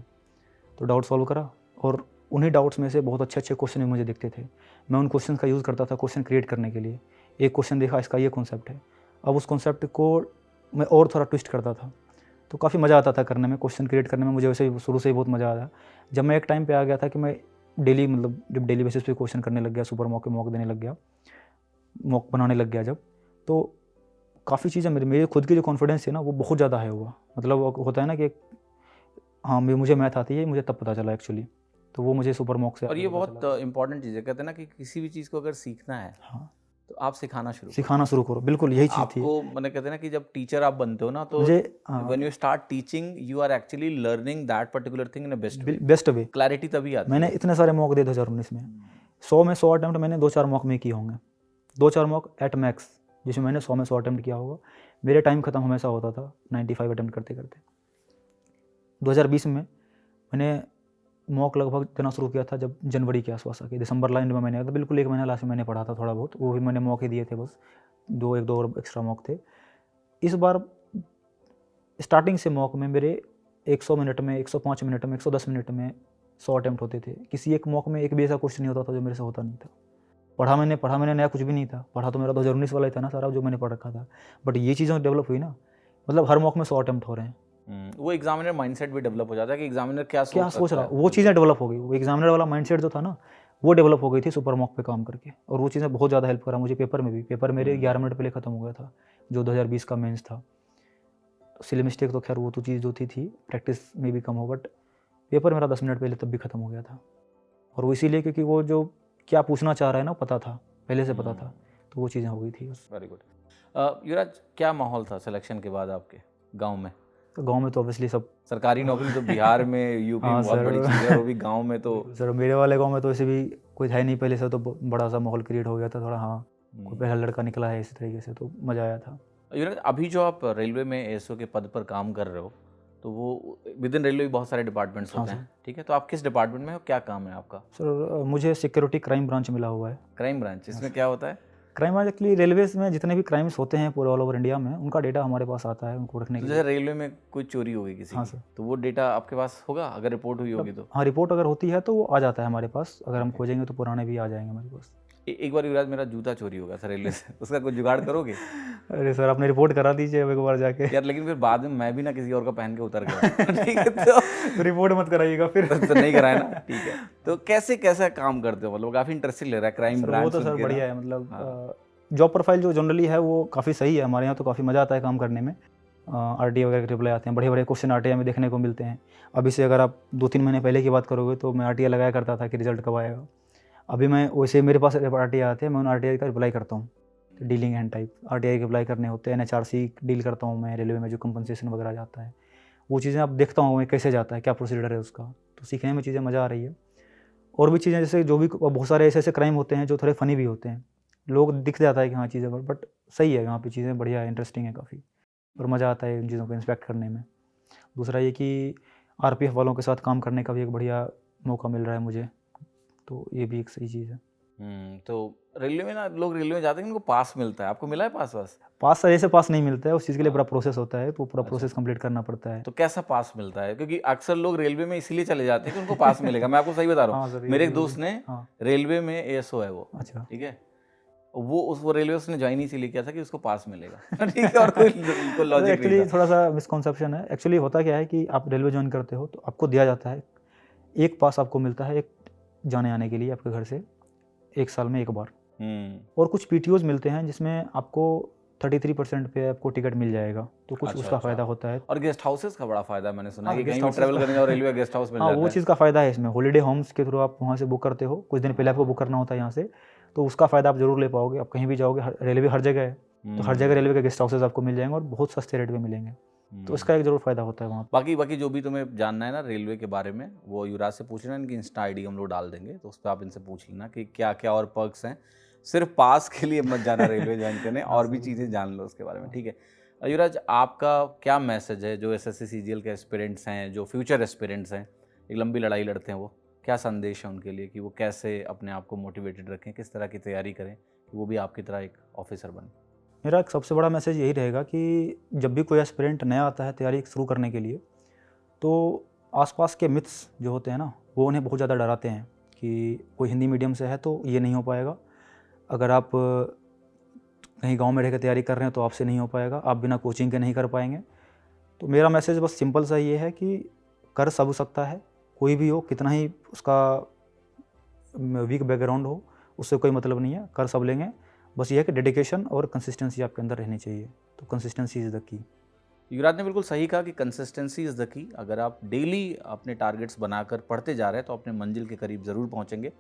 तो डाउट सॉल्व करा और उन्हीं डाउट्स में से बहुत अच्छे क्वेश्चन भी मुझे दिखते थे। मैं उन क्वेश्चन का यूज़ करता था क्वेश्चन क्रिएट करने के लिए। एक क्वेश्चन देखा इसका ये कॉन्सेप्ट है, अब उस कॉन्सेप्ट को मैं और थोड़ा ट्विस्ट करता था। तो काफ़ी मज़ा आता था करने में, क्वेश्चन क्रिएट करने में मुझे वैसे ही शुरू से ही बहुत मज़ा आया। जब मैं एक टाइम पे आ गया था कि मैं डेली मतलब जब डेली बेसिस पे क्वेश्चन करने लग गया, सुपर मॉक के मॉक देने लग गया, मॉक बनाने लग गया जब, तो काफ़ी चीज़ें मेरे खुद की जो कॉन्फिडेंस है ना वो बहुत ज़्यादा हाई हुआ। मतलब वो होता है ना कि हाँ मुझे मैथ आती है, मुझे तब पता चला एक्चुअली। तो वो मुझे सुपर मॉक से और आके ये पता बहुत चला। इंपॉर्टेंट चीज़ है, कहते हैं ना कि किसी भी चीज़ को अगर सीखना है हाँ, तो आप सिखाना शुरू करो। सिखाना शुरू करो, बिल्कुल यही चीज़ थी। आपको मैंने कहते हैं ना कि जब टीचर आप बनते हो ना, तो मुझे when you start teaching you are actually learning that particular thing in a best way. Best way. Clarity तभी आती मैंने है। इतने सारे मॉक दिए 2019 में। 100 में 100 अटेम्प्ट मैंने 2-4 मॉक में किए होंगे। 2-4 मॉक एट मैक्स जिसमें मैंने 100 में 100 अटेम्प्ट किया होगा। मेरे टाइम खत्म हमेशा होता था 95 अटेम्प्ट करते करते। 2020 में मैंने मॉक लगभग देना शुरू किया था जब जनवरी के आसपास आके। दिसंबर लाइन में मैंने बिल्कुल 1 महीना लास्ट में मैंने पढ़ा था थोड़ा बहुत, वो भी मैंने मॉक ही दिए थे बस। 1-2 और एक्स्ट्रा मॉक थे। इस बार स्टार्टिंग से मॉक में मेरे 100 मिनट में, 105 मिनट में, 110 मिनट में 100 अटेम्प्ट होते थे। किसी एक मॉक में एक भी ऐसा क्वेश्चन नहीं होता था जो मेरे से होता नहीं था। पढ़ा मैंने नया कुछ भी नहीं था। पढ़ा तो मेरा 2019 वाला ही था ना सारा जो मैंने पढ़ रखा था। बट ये चीज़ें डेवलप हुई ना, मतलब हर मॉक में 100 अटेम्प्ट हो रहे हैं। वो एग्जामिनर माइंडसेट भी डेवलप हो जाता है कि एग्जामिनर क्या क्या सोच सकता रहा, है। वो चीज़ें डेवलप हो गई। वो एग्जामिनर वाला माइंडसेट जो था ना वो डेवलप हो गई थी सुपर मॉक पे काम करके। और वो चीज़ें बहुत ज़्यादा हेल्प करा मुझे पेपर में भी। पेपर मेरे 11 मिनट पहले ख़त्म हो गया था जो 2020 का मेंस था। सिली मिस्टेक तो खैर वो तो चीज़ जो थी प्रैक्टिस में भी कम हो, बट पेपर मेरा 10 मिनट पहले तब भी ख़त्म हो गया था। और वो इसीलिए क्योंकि वो जो क्या पूछना चाह रहा है ना पता था, पहले से पता था। तो वो चीज़ें हो गई थी बस। Very good. युवराज, क्या माहौल था सिलेक्शन के बाद आपके गांव में? तो गाँव में तो ऑब्वियसली सब सरकारी नौकरी तो बिहार में, यूपी में हाँ बहुत सर। बड़ी चीज़ है, और वो भी गांव में तो सर मेरे वाले गाँव में तो ऐसे भी कोई था ही नहीं पहले से, तो बड़ा सा माहौल क्रिएट हो गया था थोड़ा। हाँ कोई पहला लड़का निकला है इसी तरीके से, तो मज़ा आया था। युवराज, अभी जो आप रेलवे में एएसओ के पद पर काम कर रहे हो, तो वो विद इन रेलवे भी बहुत सारे डिपार्टमेंट्स होते हैं, ठीक है? तो आप किस डिपार्टमेंट में हो, क्या काम है आपका? सर मुझे सिक्योरिटी क्राइम ब्रांच मिला हुआ है। क्राइम ब्रांच, इसमें क्या होता है? क्राइम ब्रांच एक्चुअली रेलवेज में जितने भी क्राइम्स होते हैं पूरे ऑल ओवर इंडिया में, उनका डेटा हमारे पास आता है उनको रखने तो के जैसे लिए। रेलवे में कोई चोरी हो गई किसी हाँ की, सर। तो वो डेटा आपके पास होगा अगर रिपोर्ट हुई होगी तो? हाँ रिपोर्ट अगर होती है तो वो आ जाता है हमारे पास। अगर हम खोजेंगे तो पुराने भी आ जाएंगे हमारे पास। एक बार युवराज मेरा जूता चोरी हो गया था रेलवे से, उसका कुछ जुगाड़ करोगे? अरे सर आपने रिपोर्ट करा दीजिए अब एक बार जाके। यार लेकिन फिर बाद में मैं भी ना किसी और का पहन के उतर गया। ठीक है, तो रिपोर्ट मत कराइएगा फिर। तो नहीं कराया ना, ठीक है। तो कैसे कैसा काम करते हो, मतलब काफ़ी इंटरेस्टिंग लग रहा है क्राइम सर ब्रांच वो तो सुन सर के ना। बढ़िया है। मतलब जॉब प्रोफाइल जो जनरली है वो काफ़ी सही है हमारे यहाँ। तो काफ़ी मज़ा आता है काम करने में। आरटीए वगैरह के रिप्लाई आते हैं, बड़े बड़े क्वेश्चन आरटीए में देखने को मिलते हैं। अभी से अगर आप 2-3 महीने पहले की बात करोगे तो मैं आरटीए लगाया करता था कि रिजल्ट कब आएगा। अभी मैं वैसे मेरे पास आरटीए आते हैं, मैं उन आरटीए का रिप्लाई करता हूँ। डीलिंग हैंड टाइप आरटीआई के अप्लाई करने होते हैं। एनएचआरसी डील करता हूँ मैं रेलवे में, जो कंपनसेशन वगैरह जाता है वो चीज़ें आप देखता हूँ मैं कैसे जाता है, क्या प्रोसीजर है उसका। तो सीखने में चीज़ें मज़ा आ रही है। और भी चीज़ें जैसे जो भी बहुत सारे ऐसे ऐसे क्राइम होते हैं जो थोड़े फ़नी भी होते हैं। लोग दिख जाता है कि हाँ चीज़ें, बट सही है यहाँ पे चीज़ें बढ़िया है, इंटरेस्टिंग है काफ़ी। और मज़ा आता है इन चीज़ों को इंस्पेक्ट करने में। दूसरा ये कि आरपीएफ वालों के साथ काम करने का भी एक बढ़िया मौका मिल रहा है मुझे, तो ये भी एक सही चीज़ है। तो रेलवे में ना लोग रेलवे में जाते हैं उनको पास मिलता है, आपको मिला है पास वास? पास सर ऐसे पास नहीं मिलता है, उस चीज़ के लिए पूरा प्रोसेस होता है, तो पूरा प्रोसेस कंप्लीट करना पड़ता है। तो कैसा पास मिलता है? क्योंकि अक्सर लोग रेलवे में इसीलिए चले जाते हैं कि उनको पास मिलेगा। मैं आपको सही बता रहा हाँ हूँ, सर, मेरे ये एक दोस्त ने हाँ, रेलवे में एएसओ है वो, अच्छा। ठीक है? वो रेलवे उसने ज्वाइन इसीलिए किया था कि उसको पास मिलेगा। ठीक है, और कोई लॉजिक नहीं एक्चुअली था। थोड़ा-सा मिसकॉन्सेप्शन है। एक्चुअली होता क्या है कि आप रेलवे जॉइन करते हो तो आपको दिया जाता है, एक पास आपको मिलता है एक जाने-आने के लिए आपके घर से 1 साल में 1 बार। और कुछ पीटीओज़ मिलते हैं जिसमें आपको 33% पे आपको टिकट मिल जाएगा, तो कुछ अच्छा, उसका अच्छा। फ़ायदा होता है। और गेस्ट हाउसेस का बड़ा फायदा मैंने सुना है हाँ, कि कहीं गेस्ट भी हाउसेस ट्रैवल का करने जाओ रेलवे गेस्ट हाउस मिल हाँ, जाता वो है। चीज़ का फ़ायदा है इसमें। हॉलिडे होम्स के थ्रू आप वहाँ से बुक करते हो, कुछ दिन पहले आपको बुक करना होता है यहाँ से, तो उसका फ़ायदा आप ज़रूर ले पाओगे। आप कहीं भी जाओगे, रेलवे हर जगह है, तो हर जगह रेलवे के गेस्ट हाउसेस आपको मिल जाएंगे और बहुत सस्ते रेट पे मिलेंगे, तो इसका एक ज़रूर फ़ायदा होता है वहाँ। बाकी जो भी तुम्हें जानना है ना रेलवे के बारे में, वो युवराज से पूछ लेना। इनकी इंस्टा आईडी हम लोग डाल देंगे, तो उस पर आप इनसे पूछ लेना कि क्या क्या और पर्क्स हैं। सिर्फ पास के लिए मत जाना रेलवे ज्वाइन करने, और भी चीज़ें जान लो उसके बारे में, ठीक है? युवराज, आपका क्या मैसेज है जो एसएससी सीजीएल के एस्पिरेंट्स हैं, जो फ्यूचर एस्पिरेंट्स हैं, एक लंबी लड़ाई लड़ते हैं, वो क्या संदेश है उनके लिए कि वो कैसे अपने आप को मोटिवेटेड रखें, किस तरह की तैयारी करें कि वो भी आपकी तरह एक ऑफिसर बने? मेरा एक सबसे बड़ा मैसेज यही रहेगा कि जब भी कोई एस्पिरेंट नया आता है तैयारी शुरू करने के लिए, तो आसपास के मिथ्स जो होते हैं ना, वो उन्हें बहुत ज़्यादा डराते हैं कि कोई हिंदी मीडियम से है तो ये नहीं हो पाएगा, अगर आप कहीं गांव में रह कर तैयारी कर रहे हैं तो आपसे नहीं हो पाएगा, आप बिना कोचिंग के नहीं कर पाएंगे। तो मेरा मैसेज बस सिंपल सा ये है कि कर सब सकता है, कोई भी हो, कितना ही उसका वीक बैकग्राउंड हो, उससे कोई मतलब नहीं है, कर सब लेंगे। बस ये है कि डेडिकेशन और कंसिस्टेंसी आपके अंदर रहनी चाहिए, तो कंसिस्टेंसी इज़ द की। युवराज ने बिल्कुल सही कहा कि कंसिस्टेंसी इज़ द की। अगर आप डेली अपने टारगेट्स बनाकर पढ़ते जा रहे हैं तो अपने मंजिल के करीब ज़रूर पहुंचेंगे,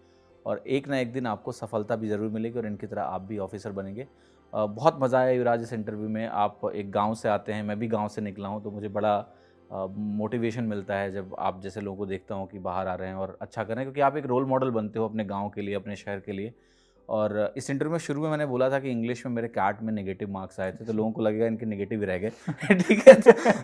और एक ना एक दिन आपको सफलता भी ज़रूर मिलेगी और इनकी तरह आप भी ऑफिसर बनेंगे। बहुत मज़ा आया युवराज इस इंटरव्यू में। आप एक गांव से आते हैं, मैं भी गांव से निकला हूं, तो मुझे बड़ा मोटिवेशन मिलता है जब आप जैसे लोगों को देखता हूं कि बाहर आ रहे हैं और अच्छा कर रहे हैं, क्योंकि आप एक रोल मॉडल बनते हो अपने गाँव के लिए, अपने शहर के लिए। और इस इंटरव्यू में शुरू में मैंने बोला था कि इंग्लिश में मेरे कैट में नेगेटिव मार्क्स आए थे, तो लोगों को लगेगा इनके नेगेटिव ही रह गए। ठीक है,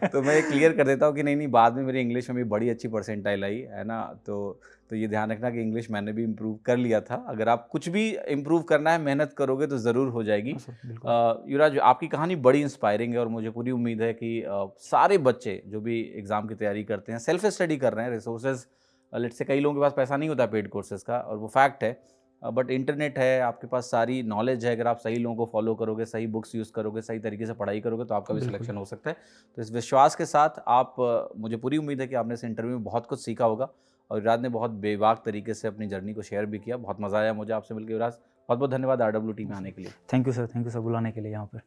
तो मैं क्लियर कर देता हूँ कि नहीं, बाद में मेरी इंग्लिश में भी बड़ी अच्छी परसेंटाइल आई है ना। तो ये ध्यान रखना कि इंग्लिश मैंने भी इम्प्रूव कर लिया था। अगर आप कुछ भी इम्प्रूव करना है, मेहनत करोगे तो ज़रूर हो जाएगी। युवराज, आपकी कहानी बड़ी इंस्पायरिंग है और मुझे पूरी उम्मीद है कि सारे बच्चे जो भी एग्ज़ाम की तैयारी करते हैं, सेल्फ स्टडी कर रहे हैं, रिसोर्सेज लेट्स से कई लोगों के पास पैसा नहीं होता पेड कोर्सेज़ का, और वो फैक्ट है, बट इंटरनेट है, आपके पास सारी नॉलेज है। अगर आप सही लोगों को फॉलो करोगे, सही बुक्स यूज़ करोगे, सही तरीके से पढ़ाई करोगे, तो आपका भी सिलेक्शन हो सकता है। तो इस विश्वास के साथ आप मुझे पूरी उम्मीद है कि आपने इस इंटरव्यू में बहुत कुछ सीखा होगा, और युवराज ने बहुत बेबाक तरीके से अपनी जर्नी को शेयर भी किया। बहुत मज़ा आया मुझे आपसे मिलकर युवराज। बहुत बहुत धन्यवाद RWT में आने के लिए। थैंक यू सर बुलाने के लिए यहाँ पर।